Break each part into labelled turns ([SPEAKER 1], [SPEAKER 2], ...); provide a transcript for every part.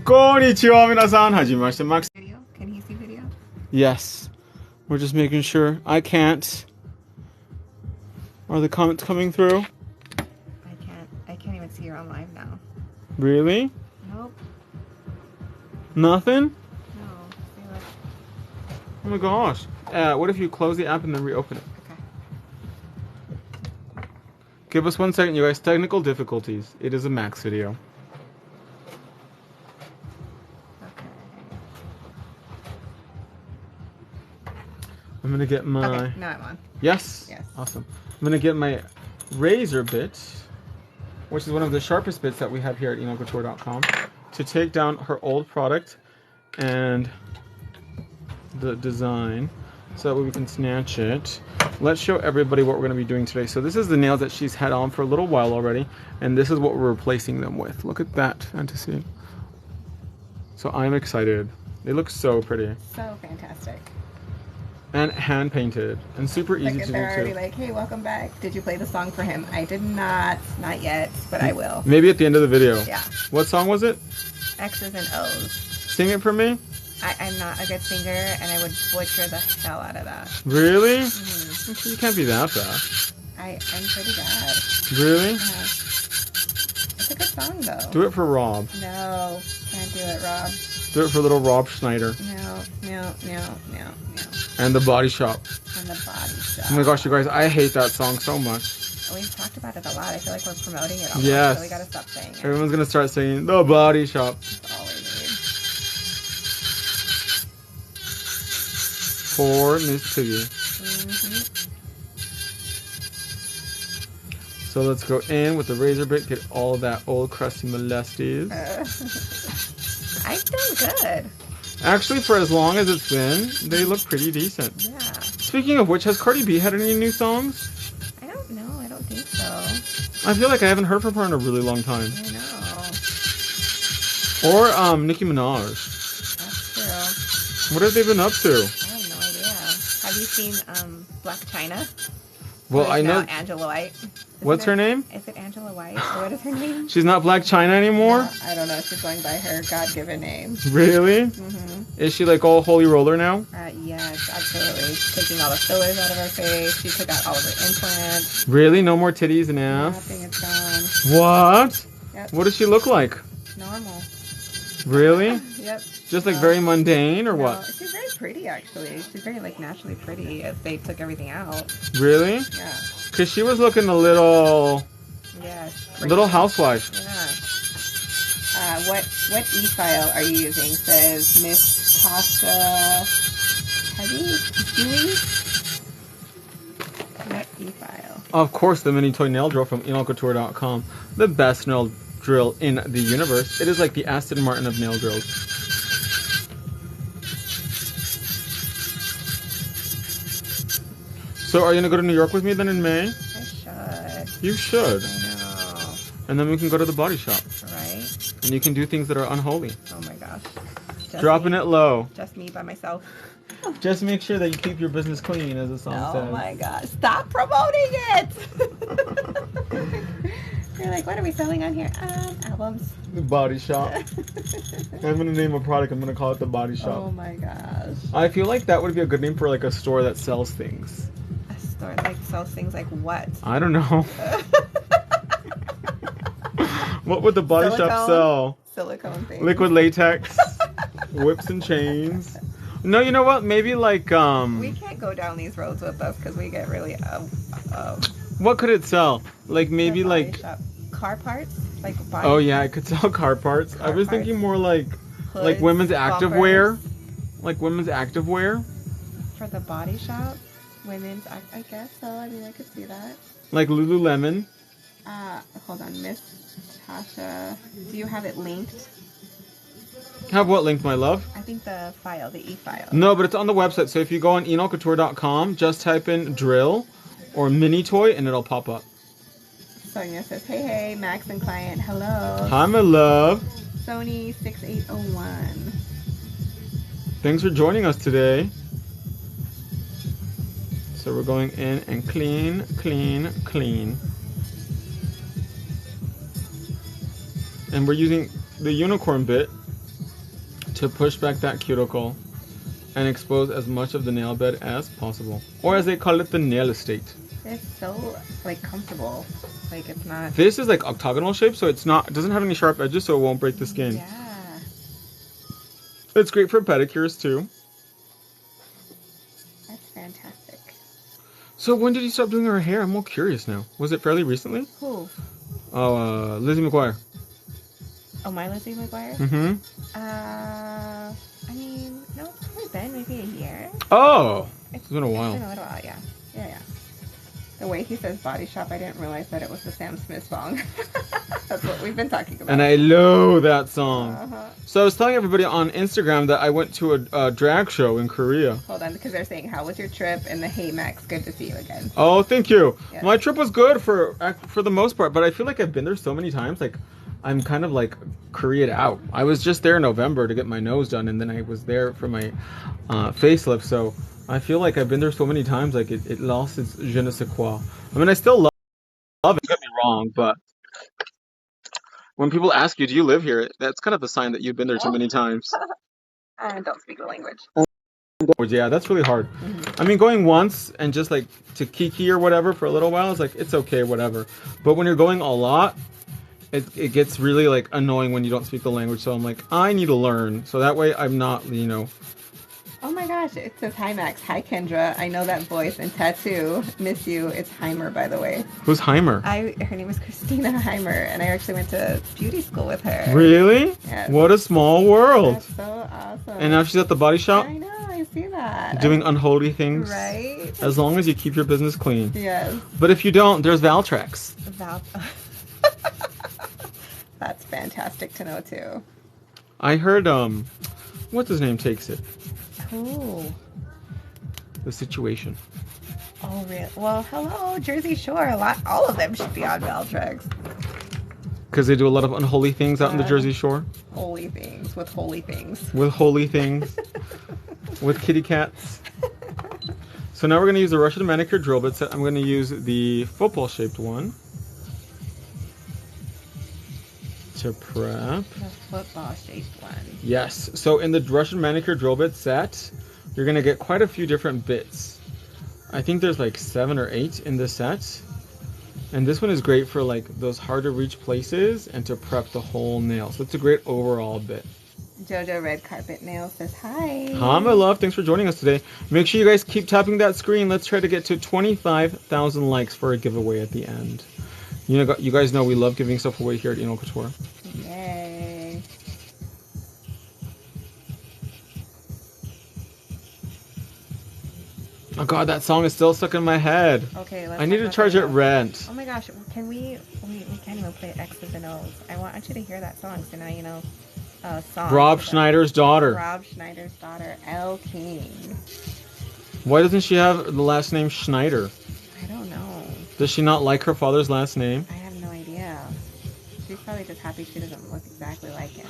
[SPEAKER 1] Konnichiwa, minasan. Hajimashite, Max.
[SPEAKER 2] Video? Can he see video?
[SPEAKER 1] Yes. We're just making sure. I can't. Are the comments coming through?
[SPEAKER 2] I can't even see her on live now.
[SPEAKER 1] Really?
[SPEAKER 2] Nope.
[SPEAKER 1] Nothing?
[SPEAKER 2] No. See, look.
[SPEAKER 1] Oh my gosh. What if you close the app and then reopen it?
[SPEAKER 2] Okay.
[SPEAKER 1] Give us 1 second, you guys. Technical difficulties. It is a Max video.
[SPEAKER 2] Okay.
[SPEAKER 1] I'm gonna get my...
[SPEAKER 2] Okay, now I'm on.
[SPEAKER 1] Yes?
[SPEAKER 2] Yes.
[SPEAKER 1] Awesome. I'm gonna get my razor bit, which is one of the sharpest bits that we have here at enocouture.com, to take down her old product and the design so that way we can snatch it. Let's show everybody what we're going to be doing today. So this is the nails that she's had on for a little while already, and this is what we're replacing them with. Look at that fantasy. So I'm excited. They look so pretty.
[SPEAKER 2] So fantastic.
[SPEAKER 1] And hand painted and super easy to do
[SPEAKER 2] They're already
[SPEAKER 1] too.
[SPEAKER 2] like, hey, welcome back. Did you play the song for him? I did not yet, but I will.
[SPEAKER 1] Maybe at the end of the video.
[SPEAKER 2] Yeah.
[SPEAKER 1] What song was it?
[SPEAKER 2] X's and O's.
[SPEAKER 1] Sing it for me.
[SPEAKER 2] I'm not a good singer, and I would butcher the hell out of that.
[SPEAKER 1] Really?
[SPEAKER 2] Mm-hmm.
[SPEAKER 1] You can't be that bad.
[SPEAKER 2] I'm pretty bad.
[SPEAKER 1] Really?
[SPEAKER 2] It's a good song, though.
[SPEAKER 1] Do it for Rob.
[SPEAKER 2] No, can't do it, Rob.
[SPEAKER 1] Do it for little Rob Schneider.
[SPEAKER 2] No.
[SPEAKER 1] And the Body Shop.
[SPEAKER 2] And the Body Shop.
[SPEAKER 1] Oh my gosh, you guys, I hate that song so much.
[SPEAKER 2] We've talked about it a lot. I feel like we're promoting it all.
[SPEAKER 1] Yes.
[SPEAKER 2] So we gotta stop saying it.
[SPEAKER 1] Everyone's gonna start singing The Body Shop.
[SPEAKER 2] That's all we need.
[SPEAKER 1] For Miss Piggy.
[SPEAKER 2] Mm-hmm.
[SPEAKER 1] So let's go in with the razor bit, get all that old crusty molesties.
[SPEAKER 2] I feel good.
[SPEAKER 1] Actually, for as long as it's been, they look pretty decent.
[SPEAKER 2] Yeah.
[SPEAKER 1] Speaking of which, has Cardi B had any new songs?
[SPEAKER 2] I don't know. I don't think so.
[SPEAKER 1] I feel like I haven't heard from her in a really long time.
[SPEAKER 2] I know.
[SPEAKER 1] Or Nicki Minaj.
[SPEAKER 2] That's true.
[SPEAKER 1] What have they been up to?
[SPEAKER 2] I have no idea. Have you seen Black China?
[SPEAKER 1] Well, I know.
[SPEAKER 2] Angela White.
[SPEAKER 1] What's her name?
[SPEAKER 2] Is it Angela White? Or what is her name?
[SPEAKER 1] She's not Black China anymore?
[SPEAKER 2] I don't know. She's going by her God-given name.
[SPEAKER 1] Really?
[SPEAKER 2] Mm-hmm.
[SPEAKER 1] Is she like all holy roller now?
[SPEAKER 2] Yes, absolutely. Taking all the fillers out of her face. She took out all of her implants.
[SPEAKER 1] Really? No more titties and ass?
[SPEAKER 2] Nothing is gone.
[SPEAKER 1] What?
[SPEAKER 2] Yep.
[SPEAKER 1] What does she look like?
[SPEAKER 2] Normal.
[SPEAKER 1] Really?
[SPEAKER 2] Yep.
[SPEAKER 1] Just like very mundane or
[SPEAKER 2] No,
[SPEAKER 1] what?
[SPEAKER 2] she's very pretty, actually. She's very, like, naturally pretty if they took everything out.
[SPEAKER 1] Really?
[SPEAKER 2] Yeah.
[SPEAKER 1] Because she was looking a little...
[SPEAKER 2] Yes.
[SPEAKER 1] Little housewife.
[SPEAKER 2] Yeah. What e-file are you using? Says Miss Tasha Heavy? What e-file?
[SPEAKER 1] Of course, the mini toy nail drill from enocouture.com. The best nail drill in the universe. It is like the Aston Martin of nail drills. So are you going to go to New York with me then in May?
[SPEAKER 2] I should.
[SPEAKER 1] You should.
[SPEAKER 2] I know.
[SPEAKER 1] And then we can go to the Body Shop.
[SPEAKER 2] Right?
[SPEAKER 1] And you can do things that are unholy.
[SPEAKER 2] Oh my gosh.
[SPEAKER 1] Dropping it low.
[SPEAKER 2] Just me by myself.
[SPEAKER 1] Just make sure that you keep your business clean, as the song says.
[SPEAKER 2] Oh my gosh. Stop promoting it! You're like, what are we selling on here? Albums.
[SPEAKER 1] The Body Shop. I'm going to name a product. I'm going to call it the Body Shop.
[SPEAKER 2] Oh my gosh.
[SPEAKER 1] I feel like that would be a good name for like a store that sells things.
[SPEAKER 2] A store like sells things like what?
[SPEAKER 1] I don't know. What would the Body Shop sell?
[SPEAKER 2] Silicone things.
[SPEAKER 1] Liquid latex, whips and chains. No, you know what? Maybe like
[SPEAKER 2] We can't go down these roads with us because we get really
[SPEAKER 1] what could it sell? Like maybe like
[SPEAKER 2] shop. Car parts, like body.
[SPEAKER 1] Oh yeah, I could sell car parts. I was thinking more like
[SPEAKER 2] Hoods,
[SPEAKER 1] women's activewear,
[SPEAKER 2] bumpers.
[SPEAKER 1] like women's activewear,
[SPEAKER 2] For the Body Shop, women's. I guess so. I mean, I could see that.
[SPEAKER 1] like Lululemon.
[SPEAKER 2] Hold on, Miss Tasha. Do you have it linked?
[SPEAKER 1] Have what linked, my love?
[SPEAKER 2] I think the file, the e-file.
[SPEAKER 1] No, but it's on the website. So if you go on enocouture.com, just type in drill or mini toy and it'll pop up.
[SPEAKER 2] Sonia says, hey, Max and client, hello.
[SPEAKER 1] Hi, my love.
[SPEAKER 2] Sony 6801.
[SPEAKER 1] Thanks for joining us today. So we're going in and clean, clean, clean. And we're using the unicorn bit to push back that cuticle and expose as much of the nail bed as possible. Or as they call it, the nail estate.
[SPEAKER 2] It's so, like, comfortable. Like, it's not...
[SPEAKER 1] This is like octagonal shape, so it doesn't have any sharp edges, so it won't break the skin.
[SPEAKER 2] Yeah.
[SPEAKER 1] It's great for pedicures too.
[SPEAKER 2] That's fantastic.
[SPEAKER 1] So when did you stop doing her hair? I'm more curious now. Was it fairly recently?
[SPEAKER 2] Who?
[SPEAKER 1] Oh, Lizzie McGuire.
[SPEAKER 2] Oh, my Lizzie McGuire?
[SPEAKER 1] Mm-hmm.
[SPEAKER 2] I mean, no, it's probably been maybe a year.
[SPEAKER 1] Oh, it's been a while.
[SPEAKER 2] It's been a little while, yeah. Yeah. The way he says body shop, I didn't realize that it was the Sam Smith song. That's what we've been talking about.
[SPEAKER 1] And I love that song.
[SPEAKER 2] Uh-huh.
[SPEAKER 1] So I was telling everybody on Instagram that I went to a drag show in Korea.
[SPEAKER 2] Hold on, because they're saying, how was your trip? And the hey, Max, good to see you again.
[SPEAKER 1] Oh, thank you.
[SPEAKER 2] Yes.
[SPEAKER 1] My trip was good for the most part, but I feel like I've been there so many times, like I'm kind of like Korea'd out. I was just there in November to get my nose done, and then I was there for my facelift, so I feel like I've been there so many times, like it lost its je ne sais quoi. I mean, I still love it, don't get me wrong, but when people ask you, do you live here? That's kind of a sign that you've been there too many times.
[SPEAKER 2] I don't speak the language.
[SPEAKER 1] Yeah, that's really hard. I mean, going once and just like to Kiki or whatever for a little while is like, it's okay, whatever. But when you're going a lot, it gets really like annoying when you don't speak the language. So I'm like, I need to learn. So that way I'm not,
[SPEAKER 2] Oh my gosh, it says hi Max. Hi Kendra. I know that voice and tattoo. Miss you. It's Heimer, by the way.
[SPEAKER 1] Who's Heimer?
[SPEAKER 2] Her name is Christina Heimer, and I actually went to beauty school with her.
[SPEAKER 1] Really?
[SPEAKER 2] Yes.
[SPEAKER 1] What a small world.
[SPEAKER 2] That's so awesome.
[SPEAKER 1] And now she's at the body shop
[SPEAKER 2] I know, I see that.
[SPEAKER 1] doing unholy things.
[SPEAKER 2] Right?
[SPEAKER 1] As long as you keep your business clean.
[SPEAKER 2] Yes.
[SPEAKER 1] But if you don't, there's Valtrex.
[SPEAKER 2] That's fantastic to know too.
[SPEAKER 1] I heard, what's his name takes it?
[SPEAKER 2] Ooh.
[SPEAKER 1] The Situation.
[SPEAKER 2] Oh, really? Well, hello, Jersey Shore. All of them should be on Valtrex.
[SPEAKER 1] Because they do a lot of unholy things out in the Jersey Shore.
[SPEAKER 2] Holy things with holy things.
[SPEAKER 1] With holy things. With kitty cats. So now we're going to use the Russian manicure drill bit set. I'm going to use the football shaped one to prep.
[SPEAKER 2] The football shaped one.
[SPEAKER 1] Yes. So in the Russian manicure drill bit set, you're going to get quite a few different bits. I think there's like 7 or 8 in the set. And this one is great for like those hard to reach places and to prep the whole nail. So it's a great overall bit.
[SPEAKER 2] Jojo Red Carpet Nail says hi.
[SPEAKER 1] Hi, my love. Thanks for joining us today. Make sure you guys keep tapping that screen. Let's try to get to 25,000 likes for a giveaway at the end. You guys know we love giving stuff away here at Eno Couture.
[SPEAKER 2] Yay.
[SPEAKER 1] Oh god, that song is still stuck in my head.
[SPEAKER 2] Okay,
[SPEAKER 1] I need to charge it rent.
[SPEAKER 2] Oh my gosh, can we can't even play X's and O's. I want you to hear that song, so now you know song.
[SPEAKER 1] Rob Schneider's daughter.
[SPEAKER 2] Rob Schneider's daughter, Elle King.
[SPEAKER 1] Why doesn't she have the last name Schneider?
[SPEAKER 2] I don't know.
[SPEAKER 1] Does she not like her father's last name?
[SPEAKER 2] I have no idea. She's probably just happy she doesn't look exactly like him.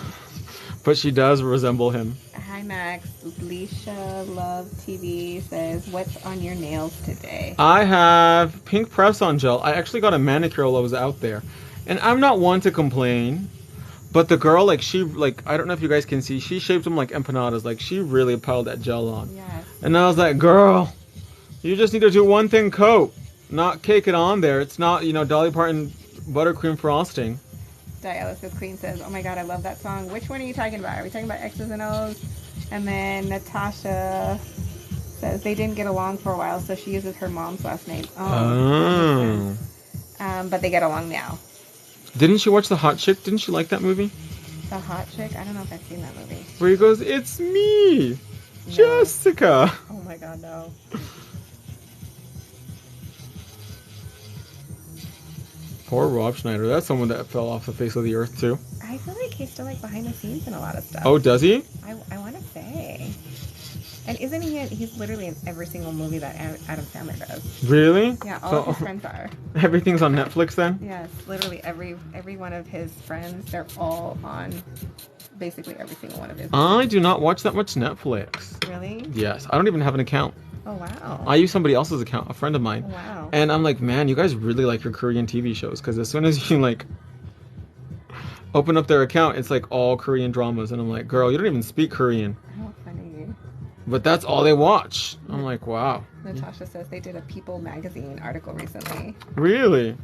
[SPEAKER 1] But she does resemble him.
[SPEAKER 2] Hi Max, Leisha Love TV says, what's on your nails today?
[SPEAKER 1] I have pink press-on gel. I actually got a manicure while I was out there. And I'm not one to complain. But the girl, I don't know if you guys can see, she shaped them like empanadas. Like, she really piled that gel on.
[SPEAKER 2] Yes.
[SPEAKER 1] And I was like, girl, you just need to do one thin coat. Not cake it on there. It's not, Dolly Parton buttercream frosting.
[SPEAKER 2] Dialysis Queen says, oh my god, I love that song. Which one are you talking about? Are we talking about X's and O's? And then Natasha says they didn't get along for a while, so she uses her mom's last name.
[SPEAKER 1] Oh.
[SPEAKER 2] But they get along now.
[SPEAKER 1] Didn't she watch The Hot Chick? Didn't she like that movie?
[SPEAKER 2] The Hot Chick? I don't know if I've seen that movie.
[SPEAKER 1] Where he goes, it's me,
[SPEAKER 2] No.
[SPEAKER 1] Jessica.
[SPEAKER 2] Oh my god, no.
[SPEAKER 1] Poor Rob Schneider. That's someone that fell off the face of the earth too.
[SPEAKER 2] I feel like he's still behind the scenes in a lot of stuff.
[SPEAKER 1] Oh, does he?
[SPEAKER 2] I want to say. And isn't he's literally in every single movie that Adam Sandler does.
[SPEAKER 1] Really?
[SPEAKER 2] Yeah, all of his friends are.
[SPEAKER 1] Everything's on Netflix then?
[SPEAKER 2] Yes, literally every one of his friends, they're all on basically every single one of his movies.
[SPEAKER 1] I do not watch that much Netflix.
[SPEAKER 2] Really?
[SPEAKER 1] Yes. I don't even have an account.
[SPEAKER 2] Oh, wow.
[SPEAKER 1] I use somebody else's account, a friend of mine.
[SPEAKER 2] Oh, wow.
[SPEAKER 1] And I'm like, man, you guys really like your Korean TV shows. Because as soon as you open up their account, it's like all Korean dramas, and I'm like, girl, you don't even speak Korean,
[SPEAKER 2] How funny.
[SPEAKER 1] but that's all they watch. I'm like, wow.
[SPEAKER 2] Natasha says they did a People magazine article recently.
[SPEAKER 1] Really?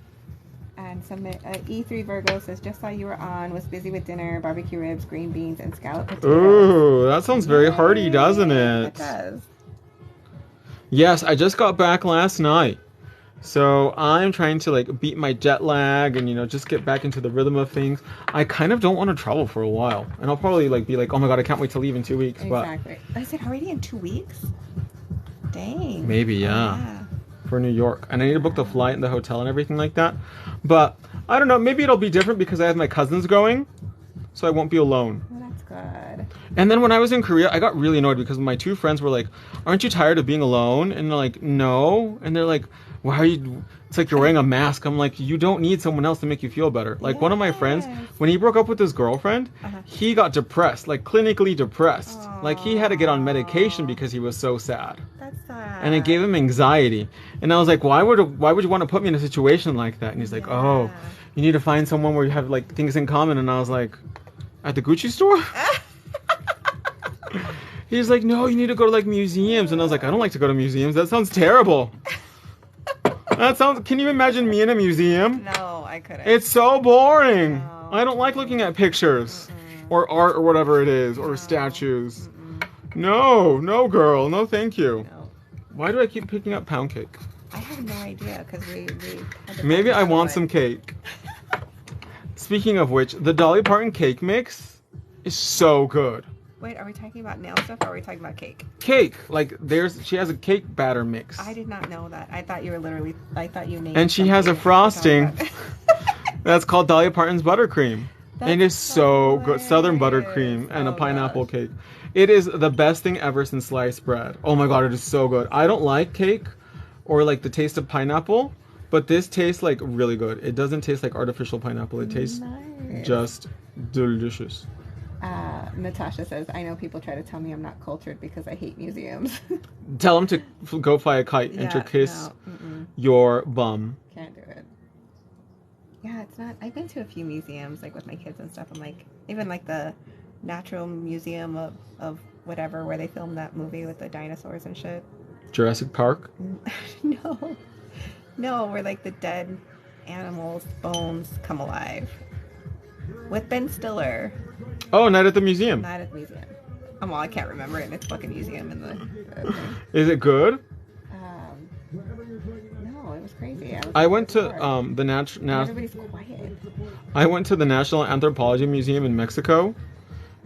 [SPEAKER 2] And some E3 Virgo says, just saw you were on, was busy with dinner, barbecue ribs, green beans, and scalloped potatoes.
[SPEAKER 1] Ooh, that sounds very hearty, doesn't it?
[SPEAKER 2] It does.
[SPEAKER 1] Yes, I just got back last night. So I'm trying to like beat my jet lag and, you know, just get back into the rhythm of things. I kind of don't want to travel for a while. And I'll probably like be like, oh my God, I can't wait to leave in 2 weeks.
[SPEAKER 2] Exactly. I said already in 2 weeks? Dang.
[SPEAKER 1] Maybe, yeah. For New York. And I need to book the flight and the hotel and everything like that. But I don't know, maybe it'll be different because I have my cousins going. So I won't be alone.
[SPEAKER 2] Well, that's good.
[SPEAKER 1] And then when I was in Korea, I got really annoyed because my 2 friends were like, aren't you tired of being alone? And they're like, no. And they're like, why are you, it's like you're wearing a mask. I'm like, you don't need someone else to make you feel better. Like one of my friends, when he broke up with his girlfriend, he got depressed, like clinically depressed.
[SPEAKER 2] Aww.
[SPEAKER 1] Like he had to get on medication because he was so sad.
[SPEAKER 2] That's sad.
[SPEAKER 1] And it gave him anxiety. And I was like, why would you want to put me in a situation like that? And he's like, oh, you need to find someone where you have like things in common. And I was like, at the Gucci store? He's like, no, you need to go to like museums. And I was like, I don't like to go to museums. That sounds terrible. Can you imagine me in a museum?
[SPEAKER 2] No, I couldn't.
[SPEAKER 1] It's so boring.
[SPEAKER 2] No.
[SPEAKER 1] I don't like looking at pictures or art or whatever it is or statues. No, girl. No, thank you.
[SPEAKER 2] No.
[SPEAKER 1] Why do I keep picking up pound cake?
[SPEAKER 2] I have no idea because we had to
[SPEAKER 1] Maybe I want
[SPEAKER 2] it.
[SPEAKER 1] some cake. Speaking of which, the Dolly Parton cake mix is so good.
[SPEAKER 2] Wait, are we talking about nail stuff or are we talking about cake?
[SPEAKER 1] Cake, like she has a cake batter mix.
[SPEAKER 2] I did not know that. I thought you named.
[SPEAKER 1] And she has a frosting that's called Dolly Parton's buttercream. It is so good. Southern buttercream and a pineapple cake. It is the best thing ever since sliced bread. Oh my God, it is so good. I don't like cake or like the taste of pineapple, but this tastes like really good. It doesn't taste like artificial pineapple. It tastes just delicious.
[SPEAKER 2] Natasha says, I know people try to tell me I'm not cultured because I hate museums.
[SPEAKER 1] Tell them to go fly a kite and to kiss your bum.
[SPEAKER 2] Can't do it. Yeah, it's not. I've been to a few museums, like with my kids and stuff. I'm like, even like the Natural Museum of whatever, where they filmed that movie with the dinosaurs and shit.
[SPEAKER 1] Jurassic Park?
[SPEAKER 2] No, where like the dead animals' bones come alive. With Ben Stiller.
[SPEAKER 1] Oh, Night at the Museum.
[SPEAKER 2] Night at the Museum. Well, I can't remember it in its fucking museum in the thing.
[SPEAKER 1] Is it good?
[SPEAKER 2] No, it was crazy.
[SPEAKER 1] I went to the
[SPEAKER 2] Everybody's quiet.
[SPEAKER 1] I went to the National Anthropology Museum in Mexico,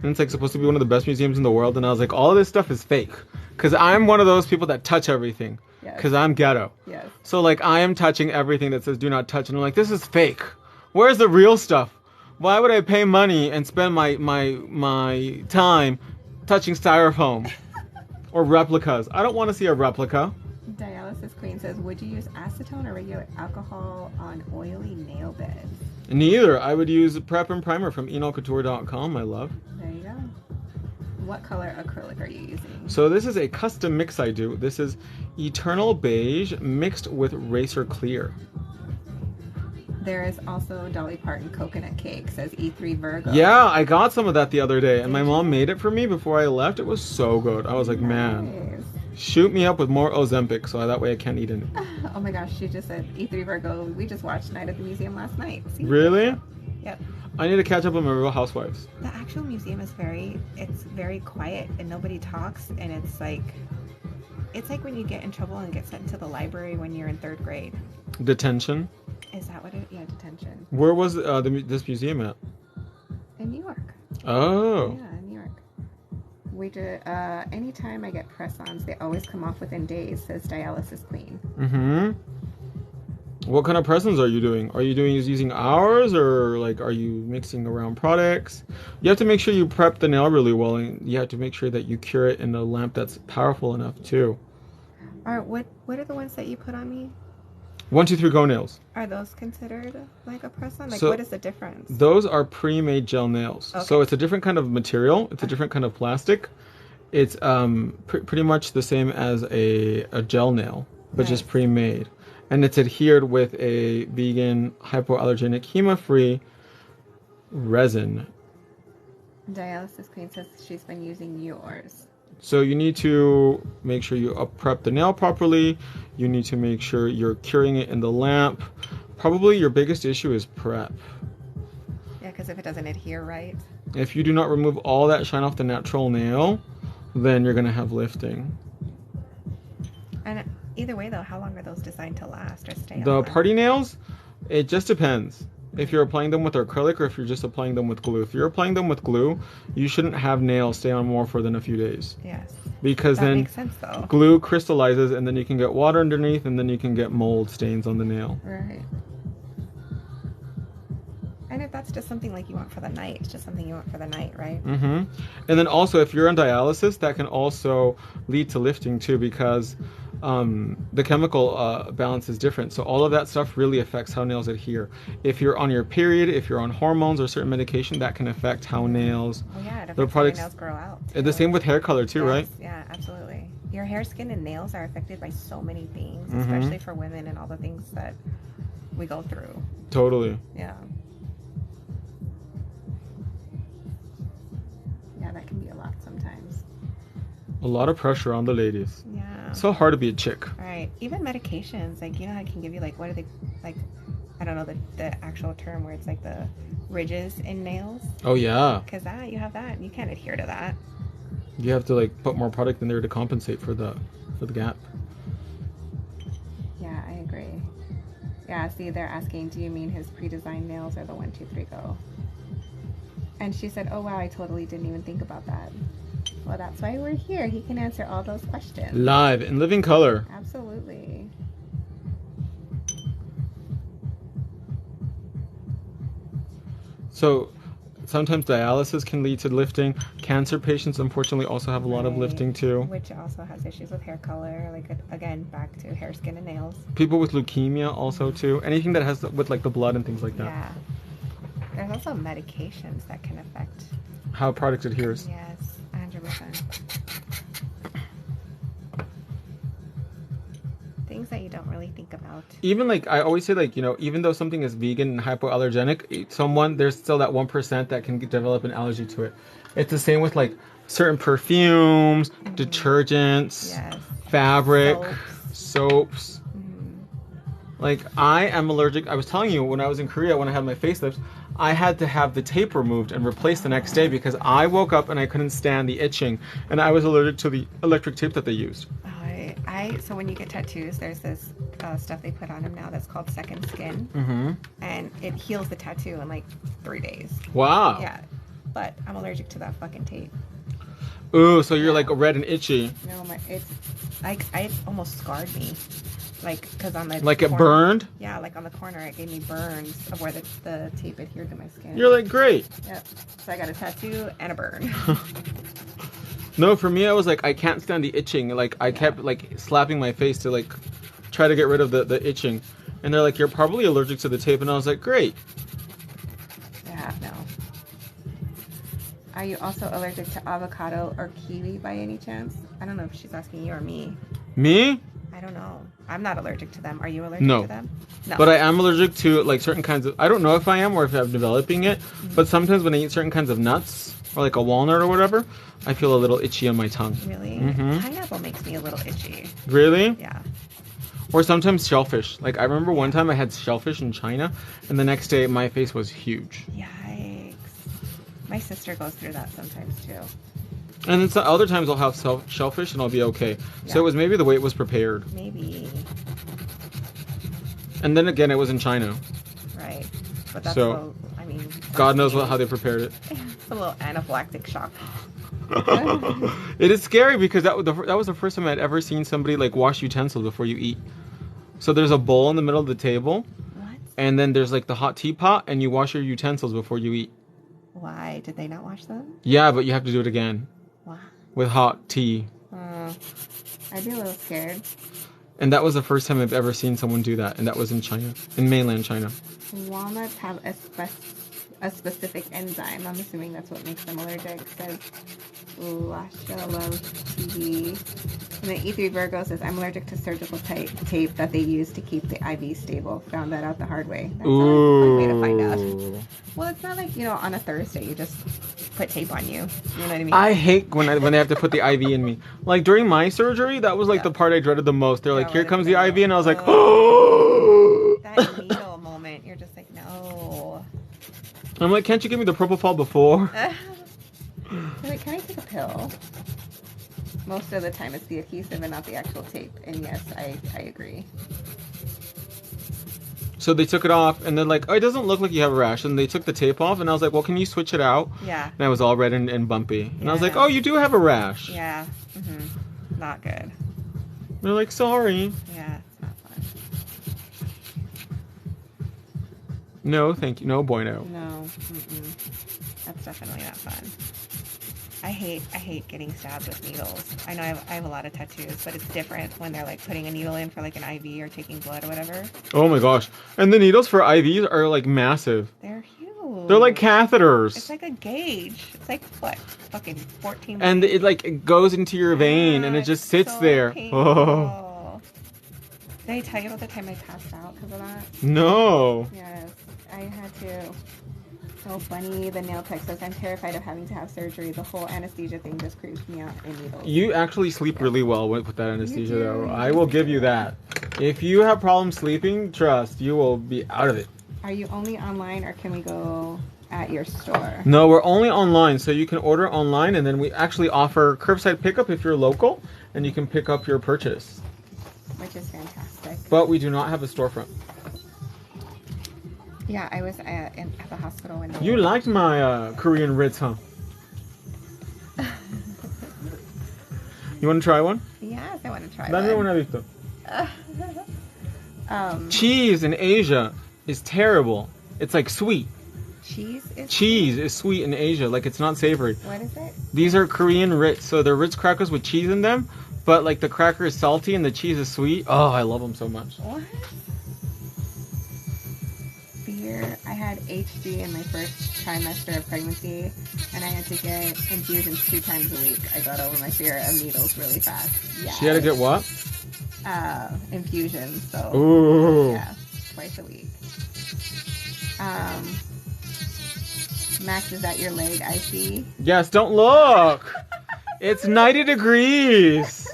[SPEAKER 1] and it's like supposed to be one of the best museums in the world. And I was like, all of this stuff is fake, because I'm one of those people that touch everything, because I'm ghetto.
[SPEAKER 2] Yes.
[SPEAKER 1] So like I am touching everything that says do not touch, and I'm like, this is fake. Where's the real stuff? Why would I pay money and spend my time touching styrofoam or replicas? I don't want to see a replica.
[SPEAKER 2] Dialysis Queen says, would you use acetone or regular alcohol on oily nail beds?
[SPEAKER 1] Neither. I would use Prep and Primer from enolcouture.com, my love.
[SPEAKER 2] There you go. What color acrylic are you using?
[SPEAKER 1] So this is a custom mix I do. This is Eternal Beige mixed with Racer Clear.
[SPEAKER 2] There is also Dolly Parton coconut cake, says E3 Virgo.
[SPEAKER 1] Yeah, I got some of that the other day, and my mom made it for me before I left. It was so good. I was like, man, shoot me up with more Ozempic so that way I can't eat it.
[SPEAKER 2] Oh my gosh, she just said E3 Virgo. We just watched Night at the Museum last night. See?
[SPEAKER 1] Really?
[SPEAKER 2] Yep.
[SPEAKER 1] I need to catch up on my Real Housewives.
[SPEAKER 2] The actual museum is very quiet and nobody talks, and it's like when you get in trouble and get sent to the library when you're in 3rd grade.
[SPEAKER 1] Detention?
[SPEAKER 2] Is that what it? Yeah, detention.
[SPEAKER 1] Where was this museum at?
[SPEAKER 2] In New York.
[SPEAKER 1] Oh.
[SPEAKER 2] Yeah, in New York. We do. Anytime I get press-ons, they always come off within days, says Dialysis Queen.
[SPEAKER 1] Mm-hmm. What kind of press-ons are you doing? Are you using ours, or like are you mixing around products? You have to make sure you prep the nail really well, and you have to make sure that you cure it in a lamp that's powerful enough too.
[SPEAKER 2] What are the ones that you put on me?
[SPEAKER 1] 1, 2, 3 Go nails.
[SPEAKER 2] Are those considered like a press-on? Like,
[SPEAKER 1] So,
[SPEAKER 2] what is the difference?
[SPEAKER 1] Those are pre-made gel nails.
[SPEAKER 2] Okay.
[SPEAKER 1] So it's a different kind of material. It's a different kind of plastic. It's pretty much the same as a gel nail, but just pre-made. And it's adhered with a vegan, hypoallergenic, HEMA-free resin.
[SPEAKER 2] Dialysis queen says she's been using yours.
[SPEAKER 1] So you need to make sure you prep the nail properly. You need to make sure you're curing it in the lamp. Probably your biggest issue is prep.
[SPEAKER 2] Yeah, because if it doesn't adhere right.
[SPEAKER 1] If you do not remove all that shine off the natural nail, then you're going to have lifting.
[SPEAKER 2] And either way, though, how long are those designed to last or stay on?
[SPEAKER 1] The party nails, it just depends. If you're applying them with acrylic or if you're just applying them with glue. If you're applying them with glue, you shouldn't have nails stay on more for than a few days.
[SPEAKER 2] Yes.
[SPEAKER 1] Because
[SPEAKER 2] that
[SPEAKER 1] then
[SPEAKER 2] makes sense, though.
[SPEAKER 1] Glue crystallizes and then you can get water underneath and then you can get mold stains on the nail.
[SPEAKER 2] Right. And if that's just something like you want for the night, it's just something you want for the night, right?
[SPEAKER 1] Mm-hmm. And then also, if you're on dialysis, that can also lead to lifting too, because the chemical balance is different. So all of that stuff really affects how nails adhere. If you're on your period, if you're on hormones or certain medication, that can affect how nails.
[SPEAKER 2] Well, yeah, it
[SPEAKER 1] the
[SPEAKER 2] affects how your nails grow out. Too.
[SPEAKER 1] The same with hair color too,
[SPEAKER 2] yes,
[SPEAKER 1] right?
[SPEAKER 2] Yeah, absolutely. Your hair, skin, and nails are affected by so many things,
[SPEAKER 1] Mm-hmm.
[SPEAKER 2] especially for women and all the things that we go through.
[SPEAKER 1] Totally.
[SPEAKER 2] Yeah. Yeah, that can be a lot sometimes.
[SPEAKER 1] A lot of pressure on the ladies.
[SPEAKER 2] Yeah.
[SPEAKER 1] So hard to be a chick.
[SPEAKER 2] Right. Even medications, like, you know how I can give you, like, what are they, like, I don't know the actual term where it's like the ridges in nails.
[SPEAKER 1] Oh yeah.
[SPEAKER 2] Because that, you have that, and you can't adhere to that.
[SPEAKER 1] You have to like put more product in there to compensate for the gap.
[SPEAKER 2] Yeah, I agree. Yeah, see, they're asking, do you mean his pre-designed nails or the 1, 2, 3 go? And she said, oh wow, I totally didn't even think about that. Well, that's why we're here. He can answer all those questions.
[SPEAKER 1] Live in living color.
[SPEAKER 2] Absolutely.
[SPEAKER 1] So sometimes dialysis can lead to lifting. Cancer patients unfortunately also have a lot of lifting too.
[SPEAKER 2] Which also has issues with hair color, like again, back to hair, skin, and nails.
[SPEAKER 1] People with leukemia also too. Anything that has with like the blood and things like that.
[SPEAKER 2] Yeah. There's also medications that can affect
[SPEAKER 1] how product adheres.
[SPEAKER 2] Yes, 100%. Things that you don't really think about.
[SPEAKER 1] Even like I always say, like, you know, even though something is vegan and hypoallergenic, there's still that 1% that can develop an allergy to it. It's the same with like certain perfumes, detergents,
[SPEAKER 2] Yes.
[SPEAKER 1] fabric, soaps.
[SPEAKER 2] Mm-hmm.
[SPEAKER 1] Like I am allergic. I was telling you when I was in Korea when I had my facelifts, I had to have the tape removed and replaced the next day because I woke up and I couldn't stand the itching, and I was allergic to the electric tape that they used.
[SPEAKER 2] So when you get tattoos, there's this stuff they put on them now that's called second skin,
[SPEAKER 1] Mm-hmm.
[SPEAKER 2] and it heals the tattoo in like 3 days.
[SPEAKER 1] Wow.
[SPEAKER 2] Yeah, but I'm allergic to that fucking tape.
[SPEAKER 1] Ooh, so you're like red and itchy.
[SPEAKER 2] No, it's like it almost scarred me, like because on the
[SPEAKER 1] like
[SPEAKER 2] corner,
[SPEAKER 1] it burned.
[SPEAKER 2] Yeah, like on the corner, it gave me burns of where the tape adhered to my skin.
[SPEAKER 1] You're like great.
[SPEAKER 2] Yep. So I got a tattoo and a burn.
[SPEAKER 1] No, for me, I was like, I can't stand the itching. Like, I kept like slapping my face to like try to get rid of the itching. And they're like, you're probably allergic to the tape. And I was like, great.
[SPEAKER 2] Yeah, no. Are you also allergic to avocado or kiwi by any chance? I don't know if she's asking you or me.
[SPEAKER 1] Me?
[SPEAKER 2] I don't know. I'm not allergic to them. Are you allergic
[SPEAKER 1] No.
[SPEAKER 2] to them? No.
[SPEAKER 1] But I am allergic to like certain kinds of, I don't know if I am or if I'm developing it, but sometimes when I eat certain kinds of nuts or like a walnut or whatever, I feel a little itchy on my tongue.
[SPEAKER 2] Really?
[SPEAKER 1] Mm-hmm.
[SPEAKER 2] Pineapple makes me a little itchy.
[SPEAKER 1] Really?
[SPEAKER 2] Yeah.
[SPEAKER 1] Or sometimes shellfish. Like I remember one time I had shellfish in China and the next day my face was huge.
[SPEAKER 2] Yikes. My sister goes through that sometimes too.
[SPEAKER 1] And then some other times I'll have shellfish and I'll be okay.
[SPEAKER 2] Yeah.
[SPEAKER 1] So it was maybe the way it was prepared.
[SPEAKER 2] Maybe.
[SPEAKER 1] And then again, it was in China.
[SPEAKER 2] Right. But that's
[SPEAKER 1] So,
[SPEAKER 2] a little, I mean...
[SPEAKER 1] God knows how they prepared it.
[SPEAKER 2] It's a little anaphylactic shock.
[SPEAKER 1] It is scary because that was the first time I'd ever seen somebody like wash utensils before you eat. So there's a bowl in the middle of the table.
[SPEAKER 2] What?
[SPEAKER 1] And then there's like the hot teapot and you wash your utensils before you eat.
[SPEAKER 2] Why? Did they not wash them?
[SPEAKER 1] Yeah, but you have to do it again.
[SPEAKER 2] Wow.
[SPEAKER 1] With hot tea.
[SPEAKER 2] I'd be a little scared.
[SPEAKER 1] And that was the first time I've ever seen someone do that. And that was in China. In mainland China.
[SPEAKER 2] Walnuts have a specific enzyme. I'm assuming that's what makes them allergic. It says Lasha Love TV. And then E3 Virgo says, I'm allergic to surgical tape that they use to keep the IV stable. Found that out the hard way. That's always a fun way to find out. Well, it's not like, on a Thursday you just put tape on you. You know what I mean?
[SPEAKER 1] I hate when they have to put the IV in me. Like during my surgery, that was like the part I dreaded the most. They're like, here comes the IV, and I was like, oh.
[SPEAKER 2] That needle moment, you're just like, no.
[SPEAKER 1] I'm like, can't you give me the propofol before?
[SPEAKER 2] You're like, can I take a pill? Most of the time it's the adhesive and not the actual tape. And yes, I agree.
[SPEAKER 1] So they took it off, and they're like, oh, it doesn't look like you have a rash. And they took the tape off, and I was like, well, can you switch it out?
[SPEAKER 2] Yeah.
[SPEAKER 1] And I was all red and bumpy. And I was like, oh, you do have a rash.
[SPEAKER 2] Yeah. Not good.
[SPEAKER 1] They're like, sorry.
[SPEAKER 2] Yeah, it's not fun.
[SPEAKER 1] No, thank you. No bueno.
[SPEAKER 2] No. That's definitely not fun. I hate getting stabbed with needles. I know I have a lot of tattoos, but it's different when they're like putting a needle in for like an IV or taking blood or whatever.
[SPEAKER 1] Oh my gosh. And the needles for IVs are like massive.
[SPEAKER 2] They're huge.
[SPEAKER 1] They're like catheters.
[SPEAKER 2] It's like a gauge. It's like what? Fucking 14.
[SPEAKER 1] And it goes into your vein and it just sits there. Oh.
[SPEAKER 2] Did I tell you about the time I passed out because of that?
[SPEAKER 1] No.
[SPEAKER 2] Yes, I had to. So funny, the nail tech says, I'm terrified of having to have surgery. The whole anesthesia thing just creeps me out in needles.
[SPEAKER 1] You actually sleep really well with that anesthesia, though. I will give you that. If you have problems sleeping, trust, you will be out of it.
[SPEAKER 2] Are you only online, or can we go at your store?
[SPEAKER 1] No, we're only online, so you can order online, and then we actually offer curbside pickup if you're local, and you can pick up your purchase.
[SPEAKER 2] Which is fantastic.
[SPEAKER 1] But we do not have a storefront.
[SPEAKER 2] Yeah, I was at the hospital when
[SPEAKER 1] you liked my Korean Ritz, huh? You want to try one?
[SPEAKER 2] Yes, I want to try
[SPEAKER 1] Dame
[SPEAKER 2] one.
[SPEAKER 1] una visto. Cheese in Asia is terrible. It's like sweet. Cheese is sweet in Asia. Like, it's not savory.
[SPEAKER 2] What is it?
[SPEAKER 1] These are Korean Ritz. So they're Ritz crackers with cheese in them. But like the cracker is salty and the cheese is sweet. Oh, I love them so much.
[SPEAKER 2] What? Beer. I had HG in my first trimester of pregnancy, and I had to get infusions 2 times a week. I got over my fear of needles really fast. Yeah.
[SPEAKER 1] She had to get what?
[SPEAKER 2] Infusions. So
[SPEAKER 1] ooh.
[SPEAKER 2] Yeah, twice a week. Max, is that your leg? I see.
[SPEAKER 1] Yes. Don't look. It's 90 degrees.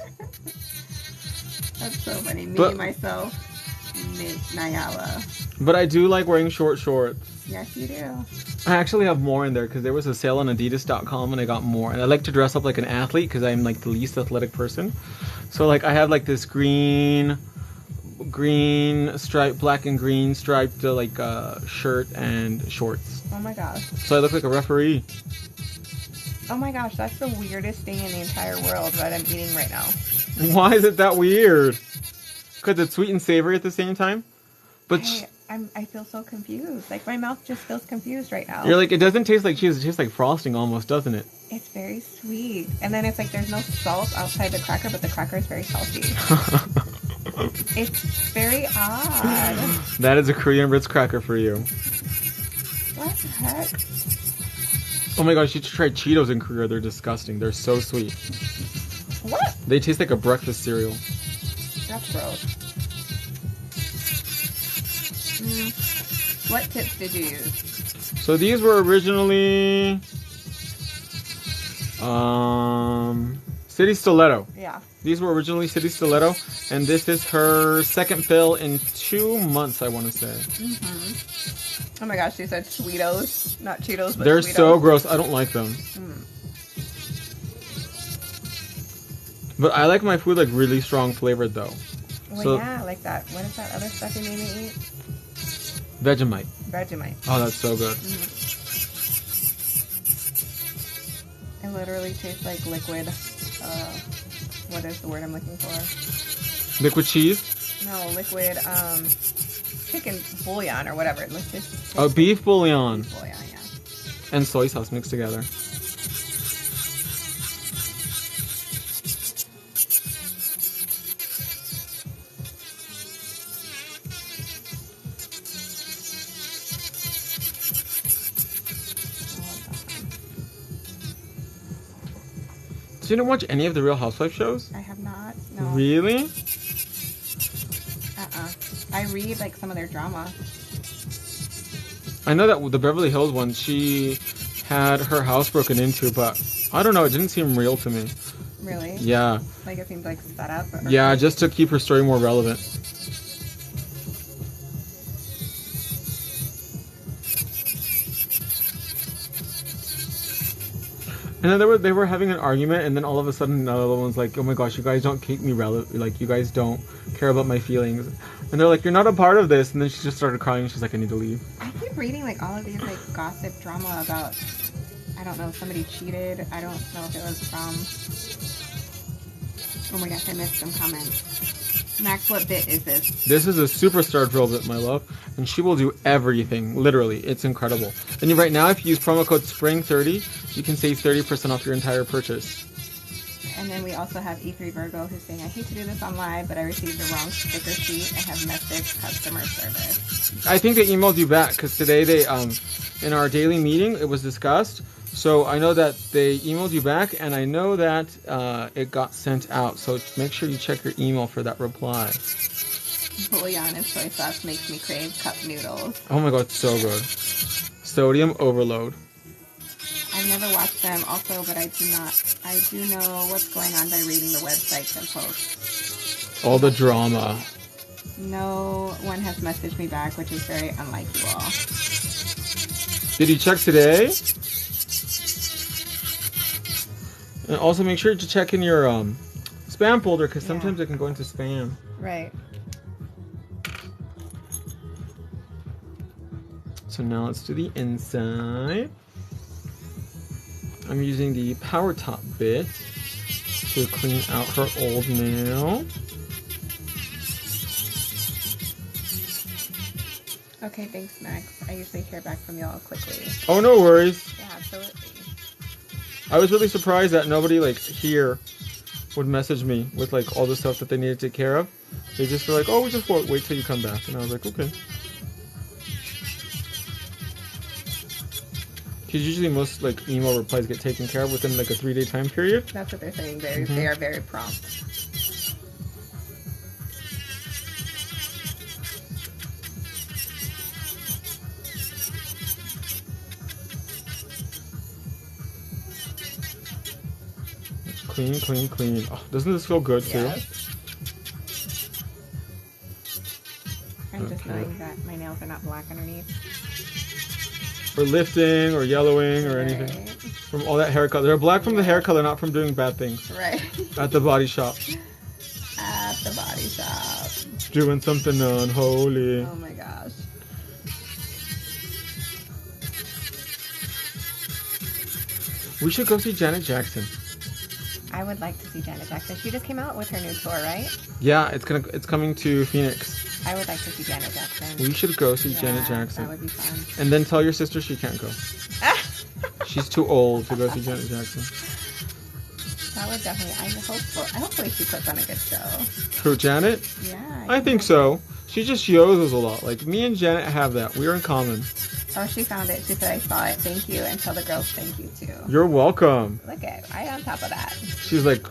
[SPEAKER 2] That's so funny. Myself, Nyala.
[SPEAKER 1] But I do like wearing short shorts.
[SPEAKER 2] Yes, you do.
[SPEAKER 1] I actually have more in there because there was a sale on Adidas.com and I got more. And I like to dress up like an athlete because I'm like the least athletic person. So like I have like this green striped, black and green striped like shirt and shorts.
[SPEAKER 2] Oh my gosh.
[SPEAKER 1] So I look like a referee.
[SPEAKER 2] Oh my gosh, that's the weirdest thing in the entire world that I'm eating right now.
[SPEAKER 1] Why is it that weird? Because it's sweet and savory at the same time? But
[SPEAKER 2] I feel so confused. Like, my mouth just feels confused right now.
[SPEAKER 1] You're like, it doesn't taste like cheese. It tastes like frosting almost, doesn't it?
[SPEAKER 2] It's very sweet. And then it's like there's no salt outside the cracker, but the cracker is very salty. It's very odd.
[SPEAKER 1] That is a Korean Ritz cracker for you.
[SPEAKER 2] What the heck?
[SPEAKER 1] Oh my gosh, you should try Cheetos in Korea. They're disgusting. They're so sweet.
[SPEAKER 2] What?
[SPEAKER 1] They taste like a breakfast cereal.
[SPEAKER 2] That's gross. What tips did you use?
[SPEAKER 1] So these were originally City Stiletto.
[SPEAKER 2] Yeah.
[SPEAKER 1] These were originally City Stiletto, and this is her second fill in 2 months, I want to say.
[SPEAKER 2] Mm-hmm. Oh my gosh, she said Sweetos, not Cheetos, but
[SPEAKER 1] they're
[SPEAKER 2] Sweetos.
[SPEAKER 1] so gross. I don't like them. But I like my food like really strong flavored though.
[SPEAKER 2] Well,
[SPEAKER 1] so,
[SPEAKER 2] yeah, like that. What is that other stuff you made me eat?
[SPEAKER 1] Vegemite.
[SPEAKER 2] Vegemite.
[SPEAKER 1] Oh, that's so good.
[SPEAKER 2] It literally tastes like liquid. What is the word I'm looking for?
[SPEAKER 1] Liquid cheese?
[SPEAKER 2] No, liquid chicken bouillon or whatever. It looks just.
[SPEAKER 1] Oh, beef bouillon.
[SPEAKER 2] Beef bouillon, yeah.
[SPEAKER 1] And soy sauce mixed together. You didn't watch any of the Real Housewives shows?
[SPEAKER 2] I have not. No.
[SPEAKER 1] Really?
[SPEAKER 2] I read like some of their drama.
[SPEAKER 1] I know that the Beverly Hills one, she had her house broken into, but I don't know, it didn't seem real to me.
[SPEAKER 2] Really?
[SPEAKER 1] Yeah.
[SPEAKER 2] Like it seems like set up.
[SPEAKER 1] Yeah, just to keep her story more relevant. And then they were having an argument, and then all of a sudden another one's like, "Oh my gosh, you guys don't keep me relevant. Like you guys don't care about my feelings." And they're like, "You're not a part of this." And then she just started crying. She's like, "I need to leave."
[SPEAKER 2] I keep reading like all of these like gossip drama about, I don't know, somebody cheated. I don't know if it was from. Oh my gosh, I missed some comments. Max, what bit is this?
[SPEAKER 1] This is a superstar drill bit, my love, and she will do everything. Literally, it's incredible. And right now, if you use promo code SPRING30, you can save 30% off your entire purchase.
[SPEAKER 2] And then we also have E3 Virgo who's saying, I hate to do this on live, but I received the wrong sticker sheet and have messaged customer service.
[SPEAKER 1] I think they emailed you back because today they, in our daily meeting, it was discussed. So I know that they emailed you back, and I know that it got sent out. So make sure you check your email for that reply.
[SPEAKER 2] Bouillon and soy sauce makes me crave cup noodles.
[SPEAKER 1] Oh my god, it's so good. Sodium overload.
[SPEAKER 2] I've never watched them also, but I do know what's going on by reading the websites and posts.
[SPEAKER 1] All the drama.
[SPEAKER 2] No one has messaged me back, which is very unlike you all.
[SPEAKER 1] Did you check today? And also make sure to check in your spam folder because sometimes it can go into spam.
[SPEAKER 2] Right.
[SPEAKER 1] So now let's do the inside. I'm using the power top bit to clean out her old nail.
[SPEAKER 2] Okay, thanks, Max. I usually hear back from y'all quickly.
[SPEAKER 1] Oh, no worries.
[SPEAKER 2] Yeah, absolutely.
[SPEAKER 1] I was really surprised that nobody like here would message me with like all the stuff that they needed to take care of. They just were like, "Oh, we just wait till you come back," and I was like, "Okay." Because usually most like email replies get taken care of within like a 3-day time period.
[SPEAKER 2] That's what they're saying. They are very prompt.
[SPEAKER 1] Clean, clean, clean. Oh, doesn't this feel good too?
[SPEAKER 2] Yes. I'm just knowing that my nails are not black underneath.
[SPEAKER 1] Or lifting, or yellowing, or anything.
[SPEAKER 2] Right.
[SPEAKER 1] From all that hair color. They're black from the hair color, not from doing bad things.
[SPEAKER 2] Right.
[SPEAKER 1] At the body shop.
[SPEAKER 2] At the body shop.
[SPEAKER 1] Doing something unholy.
[SPEAKER 2] Oh my gosh.
[SPEAKER 1] We should go see Janet Jackson.
[SPEAKER 2] I would like to see Janet Jackson. She just came out with her new tour, right?
[SPEAKER 1] Yeah, it's coming to Phoenix.
[SPEAKER 2] I would like to see Janet Jackson.
[SPEAKER 1] We should go see Janet Jackson.
[SPEAKER 2] That would be fun.
[SPEAKER 1] And then tell your sister she can't go. She's too old to go see Janet Jackson.
[SPEAKER 2] That would definitely. Hopefully she puts on a good show.
[SPEAKER 1] Who, Janet?
[SPEAKER 2] Yeah.
[SPEAKER 1] I think so. She just yos a lot. Like me and Janet have that. We are in common.
[SPEAKER 2] Oh, she found it. She said I saw it. Thank you, and tell the girls thank you too.
[SPEAKER 1] You're welcome.
[SPEAKER 2] Look at right on top of that.
[SPEAKER 1] She's like,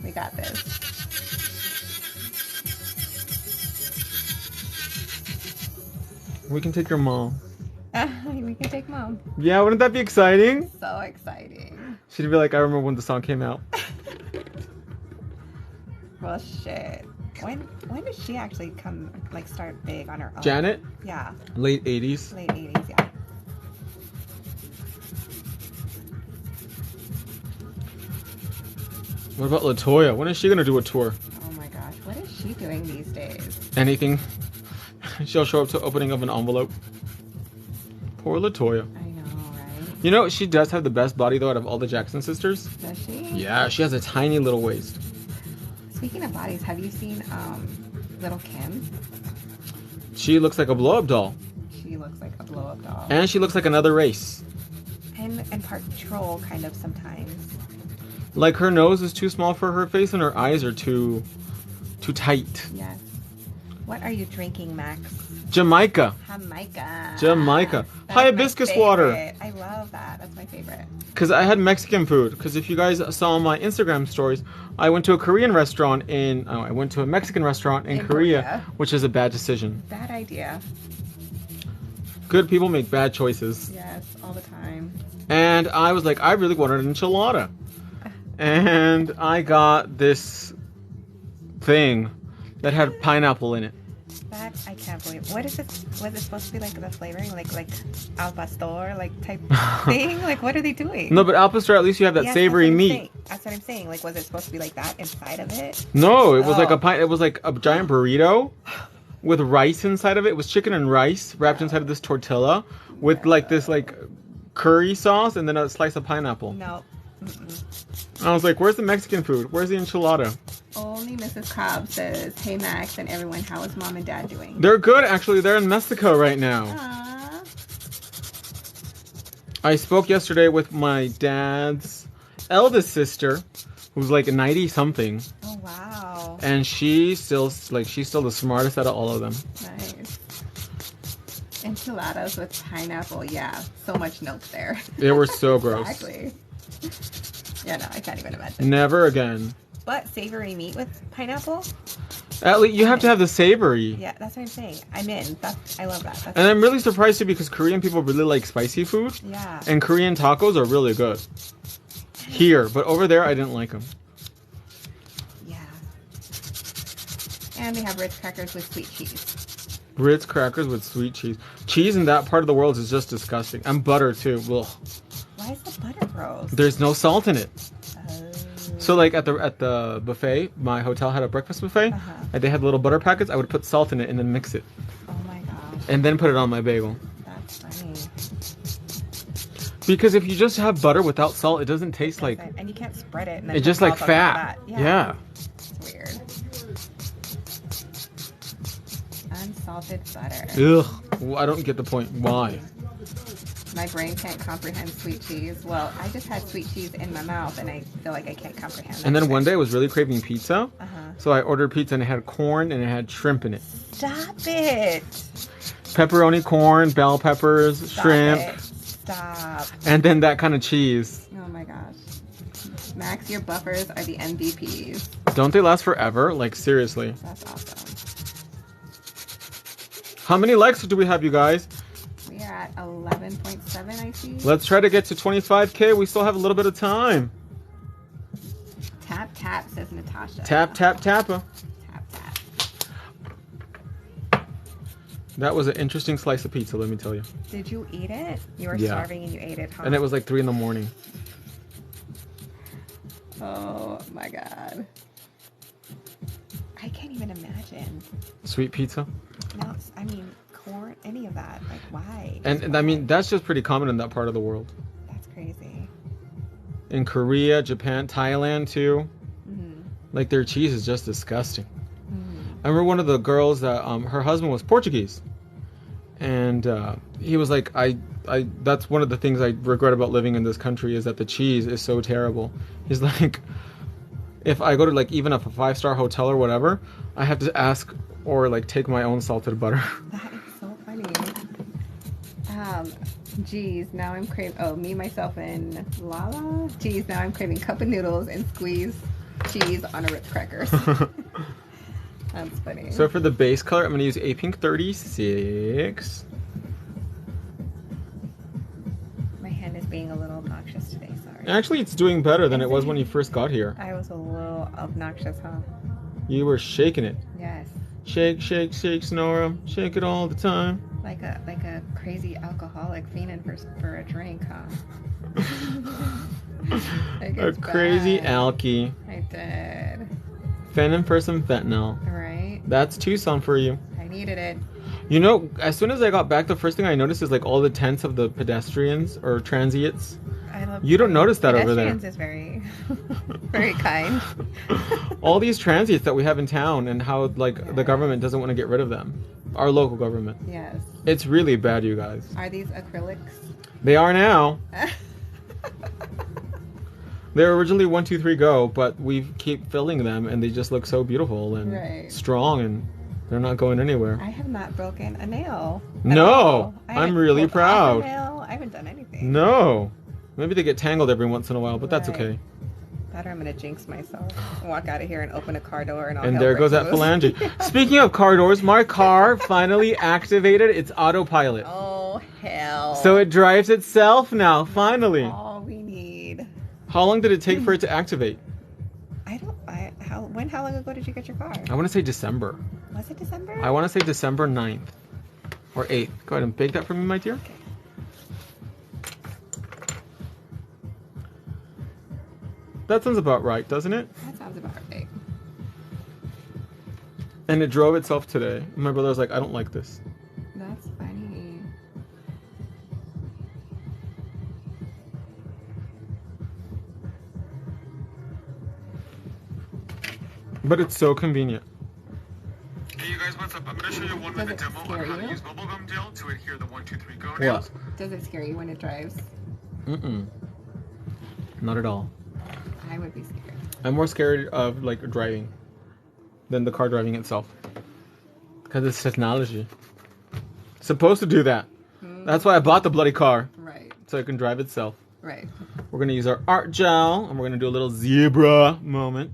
[SPEAKER 2] we got this.
[SPEAKER 1] We can take your mom.
[SPEAKER 2] We can take mom.
[SPEAKER 1] Yeah, wouldn't that be exciting?
[SPEAKER 2] So exciting.
[SPEAKER 1] She'd be like, I remember when the song came out.
[SPEAKER 2] Well, shit. When did she actually start big on her own?
[SPEAKER 1] Janet?
[SPEAKER 2] Yeah.
[SPEAKER 1] Late 80s.
[SPEAKER 2] Late 80s, yeah.
[SPEAKER 1] What about LaToya? When is she gonna do a tour?
[SPEAKER 2] Oh my gosh, what is she doing these days?
[SPEAKER 1] Anything. She'll show up to opening of an envelope. Poor LaToya.
[SPEAKER 2] I know, right?
[SPEAKER 1] You know, she does have the best body though out of all the Jackson sisters.
[SPEAKER 2] Does she?
[SPEAKER 1] Yeah, she has a tiny little waist.
[SPEAKER 2] Speaking of bodies, have you seen Little Kim?
[SPEAKER 1] She looks like a blow-up doll.
[SPEAKER 2] She looks like a blow-up doll.
[SPEAKER 1] And she looks like another race.
[SPEAKER 2] And part troll, kind of, sometimes.
[SPEAKER 1] Like her nose is too small for her face and her eyes are too tight.
[SPEAKER 2] Yes. What are you drinking, Max?
[SPEAKER 1] Jamaica.
[SPEAKER 2] Jamaica.
[SPEAKER 1] Jamaica.
[SPEAKER 2] That's my
[SPEAKER 1] Hibiscus water.
[SPEAKER 2] favorite. I love that. That's my favorite.
[SPEAKER 1] Because I had Mexican food. Because if you guys saw my Instagram stories, I went to a Korean restaurant I went to a Mexican restaurant in Korea, which is a bad decision.
[SPEAKER 2] Bad idea.
[SPEAKER 1] Good people make bad choices.
[SPEAKER 2] Yes, all the time.
[SPEAKER 1] And I was like, I really wanted an enchilada. And I got this thing that had pineapple in it.
[SPEAKER 2] That I can't believe. What is it? Was it supposed to be like the flavoring, like al pastor, like type thing? Like, what are they doing?
[SPEAKER 1] No, but al pastor, at least you have that savory meat.
[SPEAKER 2] That's what I'm saying. Like, was it supposed to be like that inside of it?
[SPEAKER 1] No, it was like it was like a giant burrito with rice inside of it. It was chicken and rice wrapped inside of this tortilla with like this like curry sauce and then a slice of pineapple.
[SPEAKER 2] No.
[SPEAKER 1] I was like, where's the Mexican food? Where's the enchilada?
[SPEAKER 2] Only Mrs. Cobb says, hey Max and everyone, how is mom and dad doing?
[SPEAKER 1] They're good, actually. They're in Mexico right now.
[SPEAKER 2] Aww.
[SPEAKER 1] I spoke yesterday with my dad's eldest sister, who's like 90 something.
[SPEAKER 2] Oh wow.
[SPEAKER 1] And she's still the smartest out of all of them.
[SPEAKER 2] Nice. Enchiladas with pineapple, yeah. So much milk there.
[SPEAKER 1] They were so gross.
[SPEAKER 2] Exactly. Yeah, no, I can't even imagine.
[SPEAKER 1] Never again.
[SPEAKER 2] But savory meat with pineapple?
[SPEAKER 1] At least you have to have the savory.
[SPEAKER 2] Yeah, that's what I'm saying. I'm in. I love that.
[SPEAKER 1] And I'm really surprised too because Korean people really like spicy food.
[SPEAKER 2] Yeah.
[SPEAKER 1] And Korean tacos are really good. Here, but over there I didn't like them.
[SPEAKER 2] Yeah. And they have Ritz crackers with sweet cheese.
[SPEAKER 1] Ritz crackers with sweet cheese. Cheese in that part of the world is just disgusting. And butter too. Ugh.
[SPEAKER 2] Why is the butter gross?
[SPEAKER 1] There's no salt in it.
[SPEAKER 2] Oh.
[SPEAKER 1] So like at the buffet, my hotel had a breakfast buffet, and they had little butter packets. I would put salt in it and then mix it.
[SPEAKER 2] Oh my gosh.
[SPEAKER 1] And then put it on my bagel.
[SPEAKER 2] That's funny.
[SPEAKER 1] Because if you just have butter without salt, it doesn't taste like.
[SPEAKER 2] And you can't spread it. And then
[SPEAKER 1] it's just like fat. Yeah.
[SPEAKER 2] It's weird. Unsalted butter.
[SPEAKER 1] Ugh. Well, I don't get the point. Why?
[SPEAKER 2] My brain can't comprehend sweet cheese. Well, I just had sweet cheese in my mouth, and I feel like I can't comprehend that.
[SPEAKER 1] And then one day I was really craving pizza, so I ordered pizza and it had corn and it had shrimp in it.
[SPEAKER 2] Stop it!
[SPEAKER 1] Pepperoni, corn, bell peppers, shrimp.
[SPEAKER 2] Stop.
[SPEAKER 1] And then that kind of cheese.
[SPEAKER 2] Oh my gosh. Max, your buffers are the MVPs.
[SPEAKER 1] Don't they last forever? Like, seriously.
[SPEAKER 2] That's awesome.
[SPEAKER 1] How many likes do we have, you guys?
[SPEAKER 2] We are at 11.7, I see.
[SPEAKER 1] Let's try to get to 25K. We still have a little bit of time.
[SPEAKER 2] Tap, tap, says Natasha.
[SPEAKER 1] Tap, tap, tappa.
[SPEAKER 2] Tap, tap.
[SPEAKER 1] That was an interesting slice of pizza, let me tell you.
[SPEAKER 2] Did you eat it? You were starving and you ate it, huh?
[SPEAKER 1] And it was like 3 in the morning.
[SPEAKER 2] Oh my god. I can't even imagine.
[SPEAKER 1] Sweet pizza?
[SPEAKER 2] No, I mean, corn, any of that. Like, why?
[SPEAKER 1] And I mean, that's just pretty common in that part of the world.
[SPEAKER 2] That's crazy.
[SPEAKER 1] In Korea, Japan, Thailand too. Like, their cheese is just disgusting. I remember one of the girls that her husband was Portuguese. And he was like, that's one of the things I regret about living in this country is that the cheese is so terrible. He's like, if I go to like even a 5-star hotel or whatever, I have to ask or like take my own salted butter.
[SPEAKER 2] That is so funny. Geez, now I'm craving. Oh, me, myself, and Lala. Geez, now I'm craving cup of noodles and squeeze cheese on a Ritz cracker. That's funny.
[SPEAKER 1] So for the base color, I'm going to use a pink 36.
[SPEAKER 2] My hand is being a little obnoxious today. Sorry.
[SPEAKER 1] Actually, it's doing better than it was when you first got here.
[SPEAKER 2] I was a little obnoxious, huh?
[SPEAKER 1] You were shaking it.
[SPEAKER 2] Yes.
[SPEAKER 1] Shake, shake, shake, Sonora. Shake it all the time.
[SPEAKER 2] Like a crazy alcoholic fiending for a drink, huh? Like
[SPEAKER 1] a crazy alky.
[SPEAKER 2] I did.
[SPEAKER 1] Fennin for some fentanyl.
[SPEAKER 2] Right?
[SPEAKER 1] That's Tucson for you.
[SPEAKER 2] I needed it.
[SPEAKER 1] You know, as soon as I got back, the first thing I noticed is like all the tents of the pedestrians or transients.
[SPEAKER 2] I love
[SPEAKER 1] you don't notice that over there.
[SPEAKER 2] Pedestrians is very, very kind.
[SPEAKER 1] All these transients that we have in town and how like the government doesn't want to get rid of them. Our local government.
[SPEAKER 2] Yes.
[SPEAKER 1] It's really bad, you guys.
[SPEAKER 2] Are these acrylics?
[SPEAKER 1] They are now. They were originally 1, 2, 3, go, but we keep filling them and they just look so beautiful and strong and They're not going anywhere.
[SPEAKER 2] I have not broken a nail.
[SPEAKER 1] No,
[SPEAKER 2] I
[SPEAKER 1] I'm
[SPEAKER 2] haven't
[SPEAKER 1] really
[SPEAKER 2] pulled off a
[SPEAKER 1] proud.
[SPEAKER 2] nail. I haven't done anything.
[SPEAKER 1] No. Maybe they get tangled every once in a while, but that's
[SPEAKER 2] Right.
[SPEAKER 1] okay.
[SPEAKER 2] Better I'm gonna jinx myself. Walk out of here and open a car door and all
[SPEAKER 1] And
[SPEAKER 2] hell
[SPEAKER 1] there goes that
[SPEAKER 2] breaks loose.
[SPEAKER 1] phalange. Speaking of car doors, my car finally activated its autopilot.
[SPEAKER 2] Oh hell!
[SPEAKER 1] So it drives itself now, finally.
[SPEAKER 2] All we need.
[SPEAKER 1] How long did it take for it to activate?
[SPEAKER 2] How long ago did you get your car?
[SPEAKER 1] I want to say December.
[SPEAKER 2] Was it December?
[SPEAKER 1] I want to say December 9th or 8th. Go ahead and bake that for me, my dear.
[SPEAKER 2] Okay.
[SPEAKER 1] That sounds about right, doesn't it?
[SPEAKER 2] That sounds about right.
[SPEAKER 1] And it drove itself today. My brother was like, I don't like this.
[SPEAKER 2] That's funny.
[SPEAKER 1] But it's so convenient. Hey you guys, what's up? I'm going to show you a 1-minute
[SPEAKER 2] Does it
[SPEAKER 1] demo
[SPEAKER 2] scare
[SPEAKER 1] on how to
[SPEAKER 2] you?
[SPEAKER 1] use bubblegum gel to adhere the 1, 2, 3 go
[SPEAKER 2] What?
[SPEAKER 1] nails.
[SPEAKER 2] Does it scare you when it drives?
[SPEAKER 1] Mm-mm. Not at all.
[SPEAKER 2] I would be scared.
[SPEAKER 1] I'm more scared of like driving than the car driving itself. Because it's technology. It's supposed to do that. That's why I bought the bloody car.
[SPEAKER 2] Right.
[SPEAKER 1] So it can drive itself.
[SPEAKER 2] Right.
[SPEAKER 1] We're going to use our art gel and we're going to do a little zebra moment.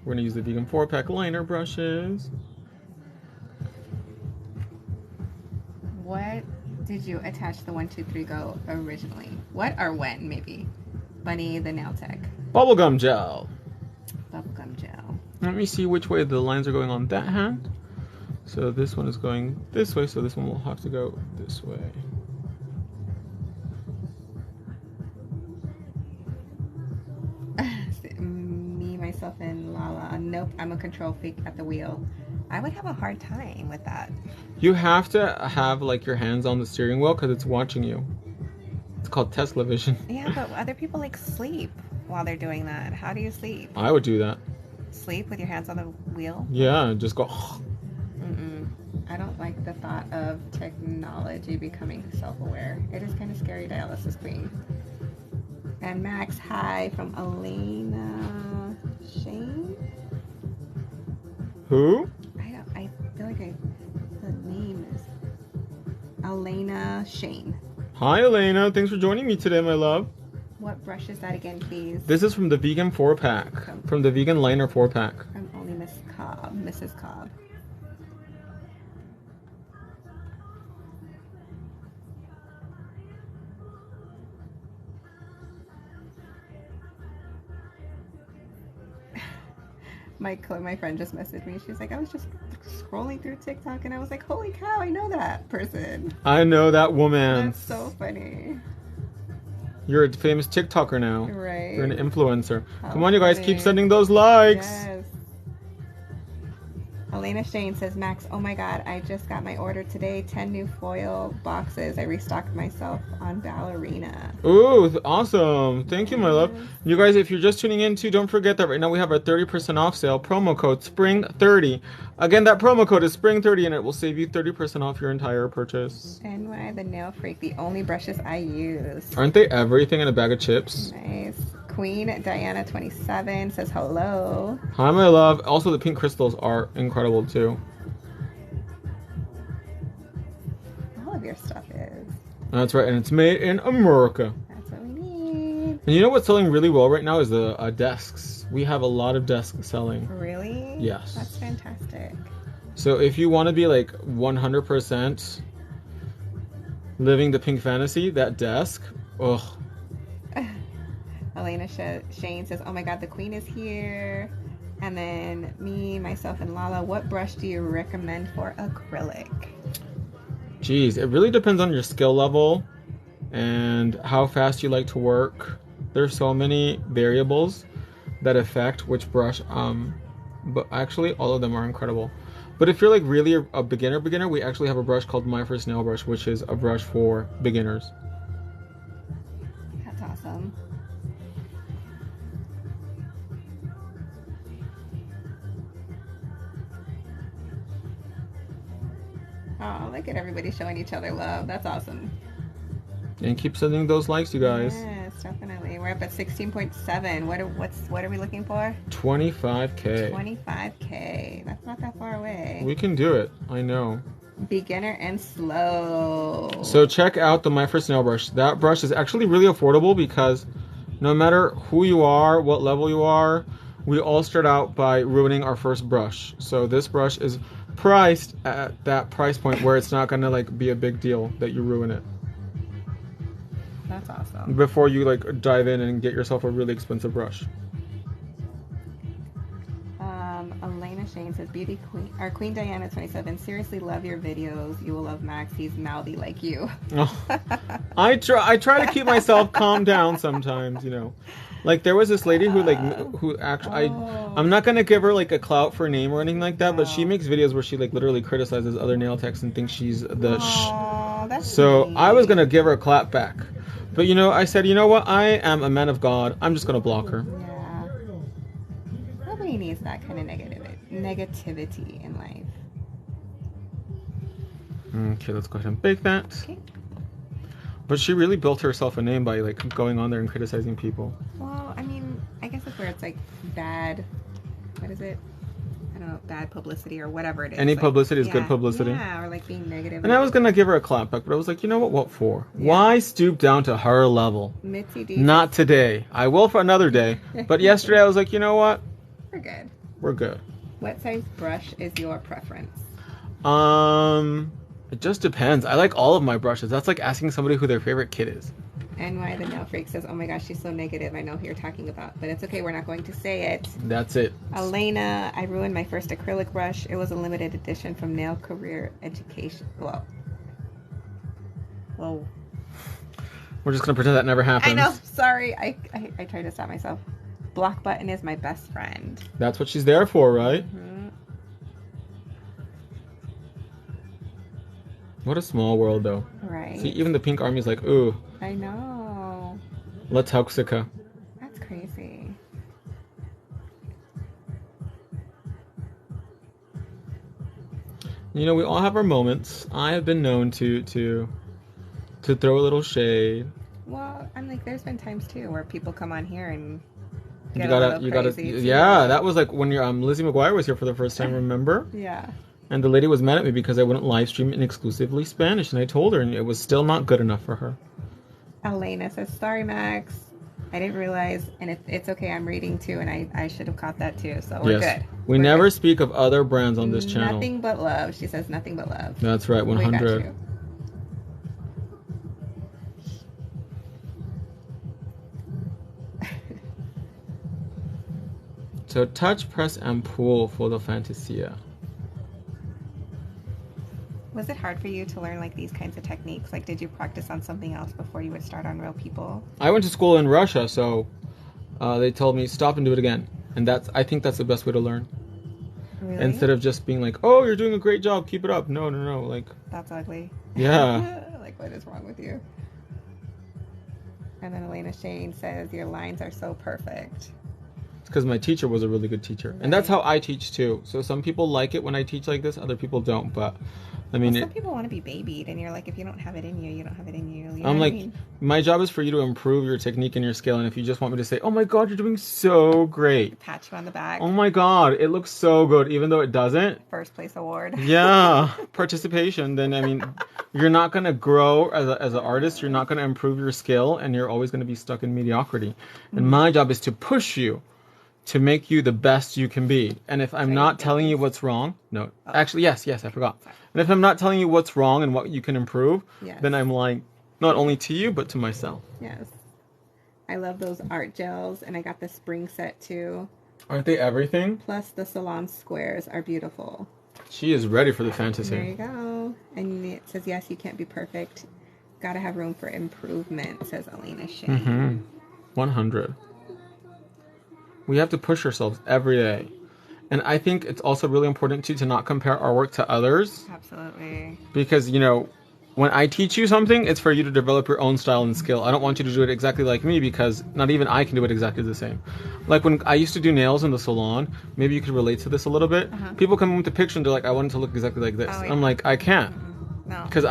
[SPEAKER 1] We're going to use the vegan 4-pack liner brushes.
[SPEAKER 2] What did you attach the 1, 2, 3 go originally? What or when maybe? Bunny the nail tech.
[SPEAKER 1] Bubblegum gel.
[SPEAKER 2] Bubblegum gel.
[SPEAKER 1] Let me see which way the lines are going on that hand. So this one is going this way, so this one will have to go this way.
[SPEAKER 2] Me, myself, and Lala. Nope, I'm a control freak at the wheel. I would have a hard time with that.
[SPEAKER 1] You have to have like your hands on the steering wheel because it's watching you. It's called Tesla vision.
[SPEAKER 2] Yeah, but other people like sleep while they're doing that. How do you sleep?
[SPEAKER 1] I would do that.
[SPEAKER 2] Sleep with your hands on the wheel?
[SPEAKER 1] Yeah, just go.
[SPEAKER 2] Mm-mm. I don't like the thought of technology becoming self-aware. It is kind of scary, dialysis queen. And Max, hi from Elena Shane.
[SPEAKER 1] Who?
[SPEAKER 2] I feel like the name is Elena Shane.
[SPEAKER 1] Hi, Elena. Thanks for joining me today, my love.
[SPEAKER 2] What brush is that again, please?
[SPEAKER 1] This is from the vegan 4-pack. From the vegan liner 4-pack.
[SPEAKER 2] From only Miss Cobb, Mrs. Cobb. My friend just messaged me. She's like, I was just scrolling through TikTok and I was like, holy cow, I know that person.
[SPEAKER 1] I know that woman.
[SPEAKER 2] That's so funny.
[SPEAKER 1] You're a famous TikToker now.
[SPEAKER 2] Right.
[SPEAKER 1] You're an influencer.
[SPEAKER 2] How
[SPEAKER 1] Come on, you guys,
[SPEAKER 2] funny.
[SPEAKER 1] keep sending those likes.
[SPEAKER 2] Yes. Elena Shane says, Max, oh my god, I just got my order today. 10 new foil boxes. I restocked myself on Ballerina.
[SPEAKER 1] Ooh, awesome. Thank you, my love. You guys, if you're just tuning in too, don't forget that right now we have our 30% off sale. Promo code SPRING30. Again, that promo code is SPRING30 and it will save you 30% off your entire purchase.
[SPEAKER 2] NY the Nail Freak, the only brushes I use.
[SPEAKER 1] Aren't they everything in a bag of chips?
[SPEAKER 2] Nice. Queen Diana 27 says hello.
[SPEAKER 1] Hi, my love. Also, the pink crystals are incredible too.
[SPEAKER 2] All of your stuff is.
[SPEAKER 1] That's right, and it's made in America.
[SPEAKER 2] That's what we need.
[SPEAKER 1] And you know what's selling really well right now is the desks. We have a lot of desks selling.
[SPEAKER 2] Really?
[SPEAKER 1] Yes.
[SPEAKER 2] That's fantastic.
[SPEAKER 1] So if you want to be like 100% living the pink fantasy, that desk, ugh.
[SPEAKER 2] Elena Shane says, oh my god, the queen is here. And then me, myself, and Lala, what brush do you recommend for acrylic?
[SPEAKER 1] Geez, it really depends on your skill level and how fast you like to work. There's so many variables that affect which brush, but actually all of them are incredible. But if you're like really a beginner, we actually have a brush called My First Nail Brush, which is a brush for beginners.
[SPEAKER 2] That's awesome. Oh, look at everybody showing each other love. That's awesome.
[SPEAKER 1] And keep sending those likes, you guys.
[SPEAKER 2] Yes, definitely. we're up at 16.7. What are we looking for?
[SPEAKER 1] 25K.
[SPEAKER 2] 25K. That's not that far away.
[SPEAKER 1] We can do it. I know.
[SPEAKER 2] Beginner and slow.
[SPEAKER 1] So check out the My First Nail Brush. That brush is actually really affordable because no matter who you are, what level you are, we all start out by ruining our first brush. So this brush is priced at that price point where it's not gonna like be a big deal that you ruin it.
[SPEAKER 2] That's awesome.
[SPEAKER 1] Before you like dive in and get yourself a really expensive brush.
[SPEAKER 2] Elena Shane says, Beauty Queen, our Queen Diana 27, seriously love your videos. You will love Max. He's mouthy like you.
[SPEAKER 1] Oh, I try to keep myself calm down sometimes, you know. Like there was this lady who actually I'm not gonna give her like a clout for a name or anything like that, but she makes videos where she like literally criticizes other nail techs and thinks she's the
[SPEAKER 2] that's
[SPEAKER 1] so
[SPEAKER 2] sweet.
[SPEAKER 1] I was gonna give her a clap back, but you know I said, you know what, I am a man of God. I'm just gonna block her.
[SPEAKER 2] Yeah. Nobody needs that kind of negativity in life.
[SPEAKER 1] Okay, let's go ahead and bake that.
[SPEAKER 2] Okay.
[SPEAKER 1] But she really built herself a name by like going on there and criticizing people.
[SPEAKER 2] Well, I mean, I guess it's where it's like bad. What is it? I don't know, bad publicity or whatever it is.
[SPEAKER 1] Any
[SPEAKER 2] like,
[SPEAKER 1] publicity is good publicity.
[SPEAKER 2] Yeah, or like being negative.
[SPEAKER 1] And I was gonna give her a clap back, but I was like, you know what? What for? Yeah. Why stoop down to her level?
[SPEAKER 2] Mitzi D.
[SPEAKER 1] Not today. I will for another day. But yesterday I was like, you know what?
[SPEAKER 2] We're good.
[SPEAKER 1] We're good.
[SPEAKER 2] What size brush is your preference?
[SPEAKER 1] It just depends. I like all of my brushes. That's like asking somebody who their favorite kid is.
[SPEAKER 2] And why the nail freak says, oh my gosh, she's so negative. I know who you're talking about, but it's okay. We're not going to say it.
[SPEAKER 1] That's it.
[SPEAKER 2] Elena, I ruined my first acrylic brush. It was a limited edition from Nail Career Education. Whoa.
[SPEAKER 1] We're just gonna pretend that never happened.
[SPEAKER 2] I know. Sorry. I tried to stop myself. Block button is my best friend.
[SPEAKER 1] That's what she's there for, right?
[SPEAKER 2] Mm-hmm.
[SPEAKER 1] What a small world, though.
[SPEAKER 2] Right.
[SPEAKER 1] See, even the pink army's like, ooh.
[SPEAKER 2] I know.
[SPEAKER 1] La Toxica.
[SPEAKER 2] That's crazy.
[SPEAKER 1] You know, we all have our moments. I have been known to throw a little shade.
[SPEAKER 2] Well, I'm like, there's been times too where people come on here and
[SPEAKER 1] you gotta, yeah. That was like when Lizzie McGuire was here for the first time. Remember?
[SPEAKER 2] Yeah.
[SPEAKER 1] And the lady was mad at me because I wouldn't live stream in exclusively Spanish, and I told her, and it was still not good enough for her.
[SPEAKER 2] Elena says, sorry, Max. I didn't realize, and it's okay, I'm reading too, and I should have caught that too, so we're good.
[SPEAKER 1] We never speak of other brands on this channel.
[SPEAKER 2] Nothing but love. She says nothing but love.
[SPEAKER 1] That's right, 100.
[SPEAKER 2] We got you.
[SPEAKER 1] So touch, press, and pull for the Fantasia.
[SPEAKER 2] Was it hard for you to learn like these kinds of techniques? Like, did you practice on something else before you would start on real people?
[SPEAKER 1] I went to school in Russia, so they told me stop and do it again, and I think that's the best way to learn.
[SPEAKER 2] Really?
[SPEAKER 1] Instead of just being like, oh, you're doing a great job, keep it up. No, like.
[SPEAKER 2] That's ugly.
[SPEAKER 1] Yeah.
[SPEAKER 2] Like, what is wrong with you? And then Elena Shane says your lines are so perfect.
[SPEAKER 1] It's because my teacher was a really good teacher, right. And that's how I teach too. So some people like it when I teach like this, other people don't, but. I mean,
[SPEAKER 2] some people want to be babied, and you're like, if you don't have it in you, you don't have it in you. You know
[SPEAKER 1] I'm like,
[SPEAKER 2] I mean?
[SPEAKER 1] My job is for you to improve your technique and your skill, and if you just want me to say, oh my god, you're doing so great.
[SPEAKER 2] Pat you on the back.
[SPEAKER 1] Oh my god, it looks so good, even though it doesn't.
[SPEAKER 2] First place award.
[SPEAKER 1] Yeah, participation. Then, I mean, you're not going to grow as an artist, you're not going to improve your skill, and you're always going to be stuck in mediocrity. And my job is to push you to make you the best you can be. And if I'm not telling you what's wrong, actually, yes, I forgot. Sorry. And if I'm not telling you what's wrong and what you can improve, then I'm lying not only to you, but to myself.
[SPEAKER 2] Yes. I love those art gels, and I got the spring set too.
[SPEAKER 1] Aren't they everything?
[SPEAKER 2] Plus the salon squares are beautiful.
[SPEAKER 1] She is ready for the fantasy.
[SPEAKER 2] There you go. And it says, yes, you can't be perfect. Gotta have room for improvement, says Elena Shane.
[SPEAKER 1] Mm-hmm. 100. We have to push ourselves every day. And I think it's also really important, too, to not compare our work to others.
[SPEAKER 2] Absolutely.
[SPEAKER 1] Because, you know, when I teach you something, it's for you to develop your own style and skill. I don't want you to do it exactly like me because not even I can do it exactly the same. Like when I used to do nails in the salon, maybe you could relate to this a little bit. People come in with a picture and they're like, I want it to look exactly like this. I'm like, I can't.
[SPEAKER 2] No.
[SPEAKER 1] Because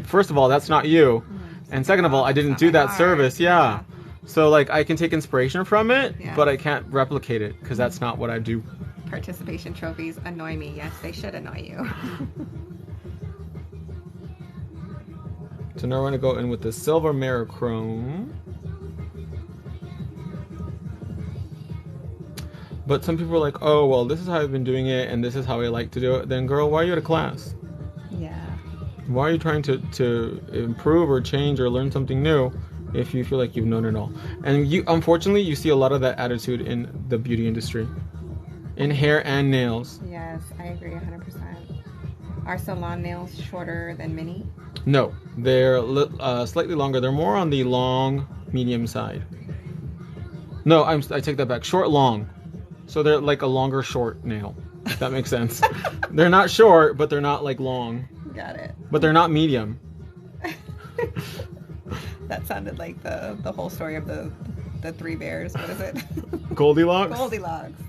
[SPEAKER 1] first of all, that's not you. And second of all, I didn't do that service. Yeah. So like I can take inspiration from it,
[SPEAKER 2] Yeah.
[SPEAKER 1] but I can't replicate it because that's not what I do.
[SPEAKER 2] Participation trophies annoy me. Yes, they should annoy you.
[SPEAKER 1] So now we're gonna go in with the silver mirror chrome. But some people are like, oh well, this is how I've been doing it, and this is how I like to do it. Then girl, why are you at a class?
[SPEAKER 2] Yeah.
[SPEAKER 1] Why are you trying to improve or change or learn something new if you feel like you've known it all? And you, unfortunately, you see a lot of that attitude in the beauty industry, in hair and nails.
[SPEAKER 2] Yes, I agree 100%. Are salon nails shorter than mini?
[SPEAKER 1] No, they're slightly longer. They're more on the long, medium side. No, I take that back. Short, long. So they're like a longer, short nail. If that makes sense. They're not short, but they're not like long.
[SPEAKER 2] Got it.
[SPEAKER 1] But they're not medium.
[SPEAKER 2] That sounded like the whole story of the three bears. What is it?
[SPEAKER 1] Goldilocks?
[SPEAKER 2] Goldilocks.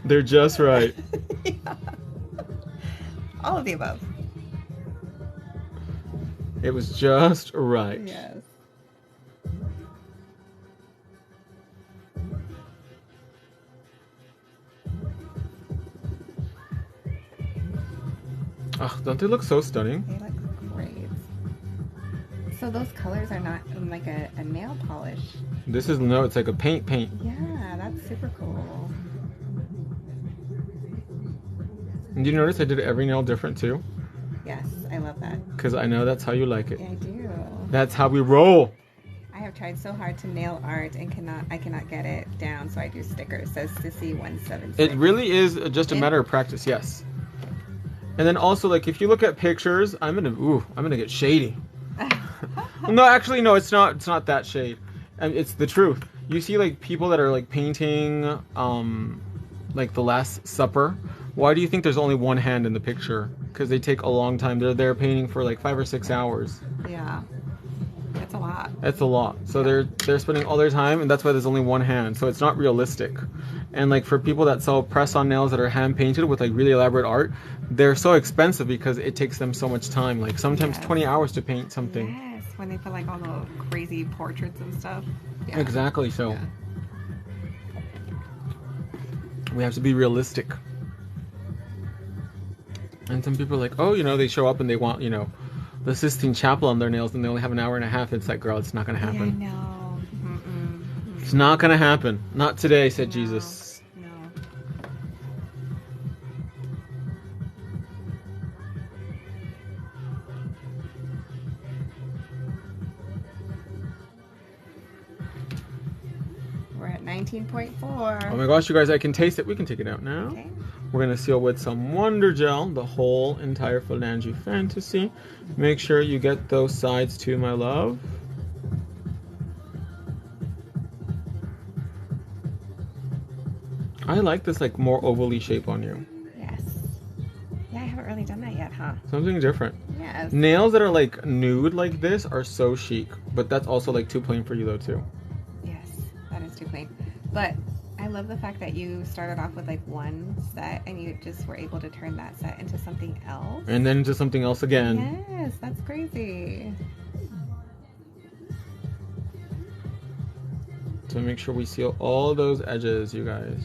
[SPEAKER 1] They're just right.
[SPEAKER 2] Yeah. All of the above.
[SPEAKER 1] It was just right.
[SPEAKER 2] Yes.
[SPEAKER 1] Oh, don't they look so stunning?
[SPEAKER 2] They look great. So those colors are not like a nail polish.
[SPEAKER 1] This is, no, it's like a paint.
[SPEAKER 2] Yeah, that's super cool.
[SPEAKER 1] And do you notice I did every nail different too?
[SPEAKER 2] Yes, I love that.
[SPEAKER 1] Because I know that's how you like it.
[SPEAKER 2] Yeah, I do.
[SPEAKER 1] That's how we roll.
[SPEAKER 2] I have tried so hard to nail art and I cannot get it down, so I do stickers. It says Sissy 176.
[SPEAKER 1] It really is just a matter of practice, yes. And then also, like, if you look at pictures, I'm gonna get shady. No, actually, no, it's not that shade. And it's the truth. You see, like, people that are like painting, like the Last Supper. Why do you think there's only one hand in the picture? Because they take a long time. They're there painting for like 5 or 6 hours.
[SPEAKER 2] Yeah, that's a lot.
[SPEAKER 1] That's a lot. So they're spending all their time, and that's why there's only one hand. So it's not realistic. And like for people that sell press-on nails that are hand painted with like really elaborate art, they're so expensive because it takes them so much time. Like sometimes 20 hours to paint something.
[SPEAKER 2] Yes, when they put like all the crazy portraits and stuff. Yeah.
[SPEAKER 1] Exactly. So
[SPEAKER 2] Yeah.
[SPEAKER 1] we have to be realistic. And some people are like, oh, you know, they show up and they want, you know, the Sistine Chapel on their nails, and they only have an hour and a half. It's like, girl, it's not gonna happen.
[SPEAKER 2] Yeah, no. Mm-mm.
[SPEAKER 1] It's not gonna happen. Not today, said
[SPEAKER 2] No.
[SPEAKER 1] Jesus.
[SPEAKER 2] No. We're at 19.4.
[SPEAKER 1] Oh my gosh, you guys, I can taste it. We can take it out now.
[SPEAKER 2] Okay.
[SPEAKER 1] We're gonna seal with some Wonder Gel, the whole entire Phalange Fantasy. Make sure you get those sides too, my love. I like this like more ovally shape on you.
[SPEAKER 2] Yes. Yeah, I haven't really done that yet, huh?
[SPEAKER 1] Something different.
[SPEAKER 2] Yes.
[SPEAKER 1] Nails that are like nude like this are so chic, but that's also like too plain for you though too.
[SPEAKER 2] Yes, that is too plain. But I love the fact that you started off with like one set and you just were able to turn that set into something else.
[SPEAKER 1] And then into something else again.
[SPEAKER 2] Yes, that's crazy.
[SPEAKER 1] So make sure we seal all those edges, you guys,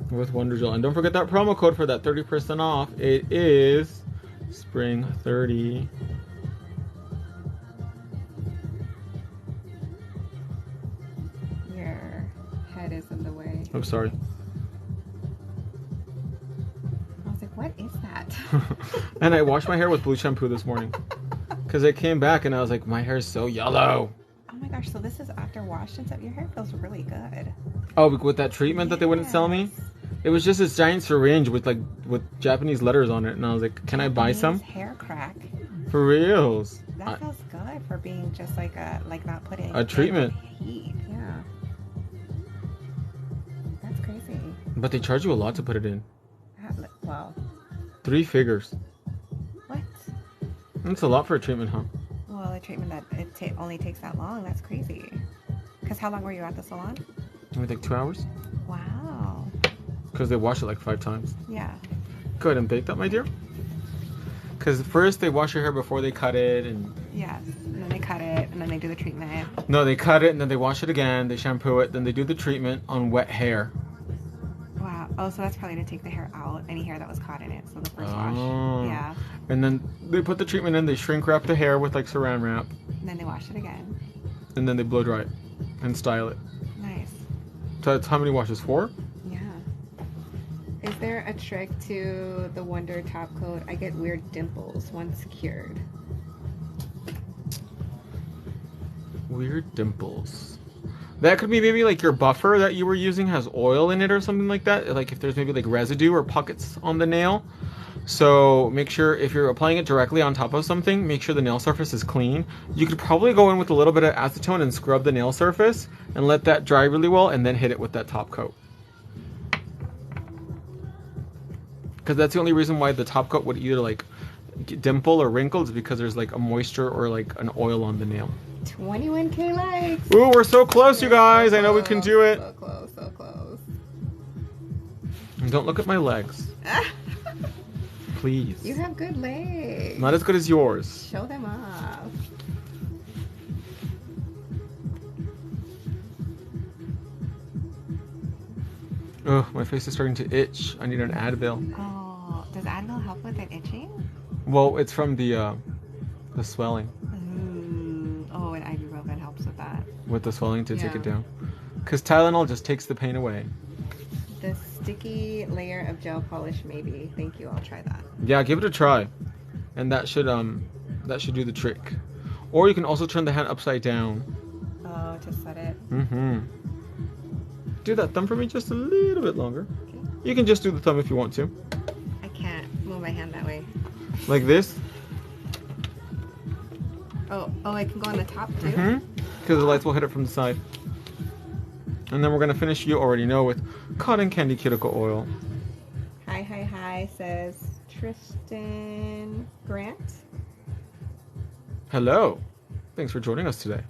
[SPEAKER 1] with Wonder Gel. And don't forget that promo code for that 30% off. It is Spring 30.
[SPEAKER 2] Your head is in the way.
[SPEAKER 1] I'm sorry.
[SPEAKER 2] I was like, what is that?
[SPEAKER 1] And I washed my hair with blue shampoo this morning because it came back and I was like, my hair is so yellow.
[SPEAKER 2] Oh my gosh, so this is after wash and stuff. Your hair feels really good.
[SPEAKER 1] Oh, with that treatment that they wouldn't sell me?
[SPEAKER 2] Yes.
[SPEAKER 1] It was just this giant syringe with Japanese letters on it, and I was like, can I buy some?
[SPEAKER 2] Hair crack.
[SPEAKER 1] For reals.
[SPEAKER 2] That feels good for being just like not putting
[SPEAKER 1] A treatment.
[SPEAKER 2] Heat. Yeah. That's crazy.
[SPEAKER 1] But they charge you a lot to put it in.
[SPEAKER 2] Well,
[SPEAKER 1] 3 figures.
[SPEAKER 2] what?
[SPEAKER 1] That's a lot for a treatment, huh?
[SPEAKER 2] Well, a treatment that only takes that long. That's crazy. Because how long were you at the salon?
[SPEAKER 1] Maybe like 2 hours.
[SPEAKER 2] Wow.
[SPEAKER 1] Because they wash it like 5 times.
[SPEAKER 2] Yeah.
[SPEAKER 1] Go ahead and bake that, my dear. Because first they wash your hair before they cut it, and
[SPEAKER 2] Yes. And then they cut it, and then they do the treatment.
[SPEAKER 1] No, they cut it and then they wash it again. They shampoo it, then they do the treatment on wet hair.
[SPEAKER 2] Wow. Oh, so that's probably to take the hair out, any hair that was caught in it. So the first wash. Yeah.
[SPEAKER 1] And then they put the treatment in. They shrink wrap the hair with like Saran wrap.
[SPEAKER 2] And then they wash it again.
[SPEAKER 1] And then they blow dry it and style it.
[SPEAKER 2] Nice.
[SPEAKER 1] So that's how many washes? 4?
[SPEAKER 2] Yeah. Is there a trick to the Wonder top coat? I get weird dimples once cured.
[SPEAKER 1] Weird dimples. That could be maybe like your buffer that you were using has oil in it or something like that. Like if there's maybe like residue or pockets on the nail. So make sure if you're applying it directly on top of something, make sure the nail surface is clean. You could probably go in with a little bit of acetone and scrub the nail surface and let that dry really well and then hit it with that top coat. Because that's the only reason why the top coat would either like dimple or wrinkle is because there's like a moisture or like an oil on the nail.
[SPEAKER 2] 21K likes.
[SPEAKER 1] Ooh, we're so close, you guys. I know we can do it.
[SPEAKER 2] So close, so close.
[SPEAKER 1] And don't look at my legs. Please.
[SPEAKER 2] You have good legs.
[SPEAKER 1] Not as good as yours.
[SPEAKER 2] Show them off.
[SPEAKER 1] Ugh, my face is starting to itch. I need an Advil.
[SPEAKER 2] Oh, does Advil help with it itching?
[SPEAKER 1] Well, it's from the swelling.
[SPEAKER 2] Oh, and ibuprofen helps with that.
[SPEAKER 1] With the swelling to take
[SPEAKER 2] Yeah.
[SPEAKER 1] it down. Because Tylenol just takes the pain away.
[SPEAKER 2] The sticky layer of gel polish, maybe. Thank you. I'll try that.
[SPEAKER 1] Yeah, give it a try. And that should do the trick. Or you can also turn the hand upside down.
[SPEAKER 2] Oh, to set it.
[SPEAKER 1] Mm-hmm. Do that thumb for me just a little bit longer.
[SPEAKER 2] Okay.
[SPEAKER 1] You can just do the thumb if you want to.
[SPEAKER 2] I can't move my hand that way.
[SPEAKER 1] Like this.
[SPEAKER 2] Oh, I can go on the top too?
[SPEAKER 1] Mm-hmm. Because the lights will hit it from the side. And then we're going to finish, you already know, with cotton candy cuticle oil.
[SPEAKER 2] Hi, says Tristan Grant.
[SPEAKER 1] Hello. Thanks for joining us today.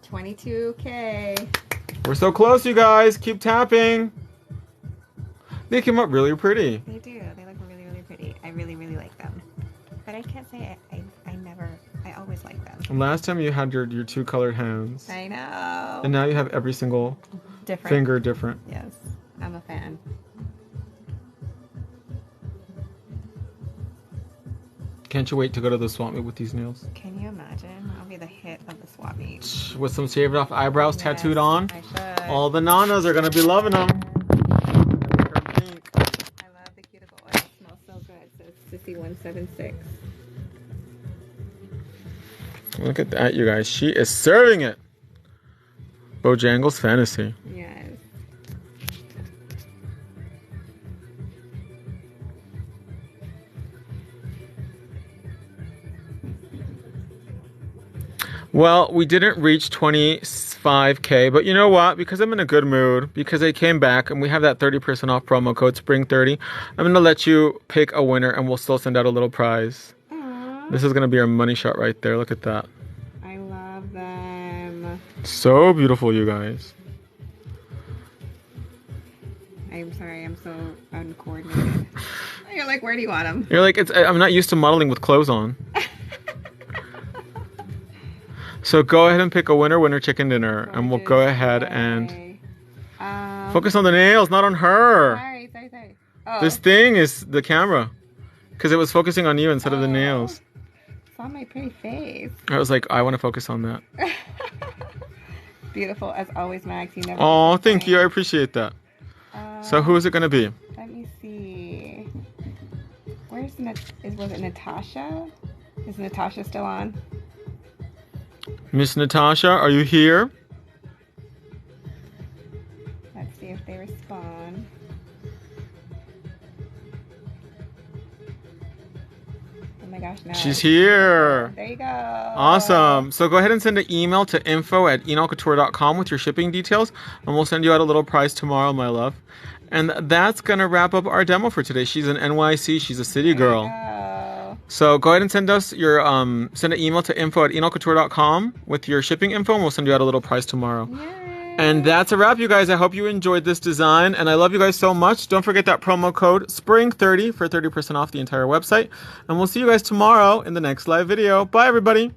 [SPEAKER 2] 22K.
[SPEAKER 1] We're so close, you guys. Keep tapping. They came up really pretty.
[SPEAKER 2] They do. They look really, really pretty. I really, really like them. But I can't say I always like them.
[SPEAKER 1] And last time you had your 2 colored hands.
[SPEAKER 2] I know.
[SPEAKER 1] And now you have every single finger different.
[SPEAKER 2] Yes, I'm a fan.
[SPEAKER 1] Can't you wait to go to the swap meet with these nails?
[SPEAKER 2] Can you imagine? I'll be the hit of the swap meet.
[SPEAKER 1] With some shaved off eyebrows tattooed on.
[SPEAKER 2] I should.
[SPEAKER 1] All the nanas are going to be loving them.
[SPEAKER 2] I love the cuticle oil. It smells so good. So it's Sissy 176.
[SPEAKER 1] Look at that, you guys. She is serving it. Bojangles Fantasy.
[SPEAKER 2] Yes.
[SPEAKER 1] Well, we didn't reach 25K, but you know what? Because I'm in a good mood, because I came back and we have that 30% off promo code SPRING30, I'm going to let you pick a winner and we'll still send out a little prize.
[SPEAKER 2] Aww.
[SPEAKER 1] This is going to be our money shot right there. Look at that.
[SPEAKER 2] I love them.
[SPEAKER 1] So beautiful, you guys.
[SPEAKER 2] I'm sorry, I'm so uncoordinated. You're like, where do you want them?
[SPEAKER 1] You're like, I'm not used to modeling with clothes on. So go ahead and pick a winner, chicken dinner, and we'll go ahead and focus on the nails, not on her.
[SPEAKER 2] Sorry. Oh.
[SPEAKER 1] This thing is the camera, because it was focusing on you instead of the nails.
[SPEAKER 2] It's on my pretty face.
[SPEAKER 1] I was like, I want to focus on that.
[SPEAKER 2] Beautiful as always, Max. You never.
[SPEAKER 1] Oh, thank you. I appreciate that. So who is it going to be?
[SPEAKER 2] Let me see. Was it Natasha? Is Natasha still on?
[SPEAKER 1] Miss Natasha, are you here?
[SPEAKER 2] Let's see if they respond. Oh my gosh, no.
[SPEAKER 1] She's here.
[SPEAKER 2] There you go.
[SPEAKER 1] Awesome. So go ahead and send an email to info@enolcouture.com with your shipping details, and we'll send you out a little prize tomorrow, my love. And that's going to wrap up our demo for today. She's an NYC. She's a city girl. So go ahead and send us your send an email to info@enolcouture.com with your shipping info, and we'll send you out a little prize tomorrow.
[SPEAKER 2] Yay.
[SPEAKER 1] And that's a wrap, you guys. I hope you enjoyed this design, and I love you guys so much. Don't forget that promo code SPRING30 for 30% off the entire website. And we'll see you guys tomorrow in the next live video. Bye, everybody.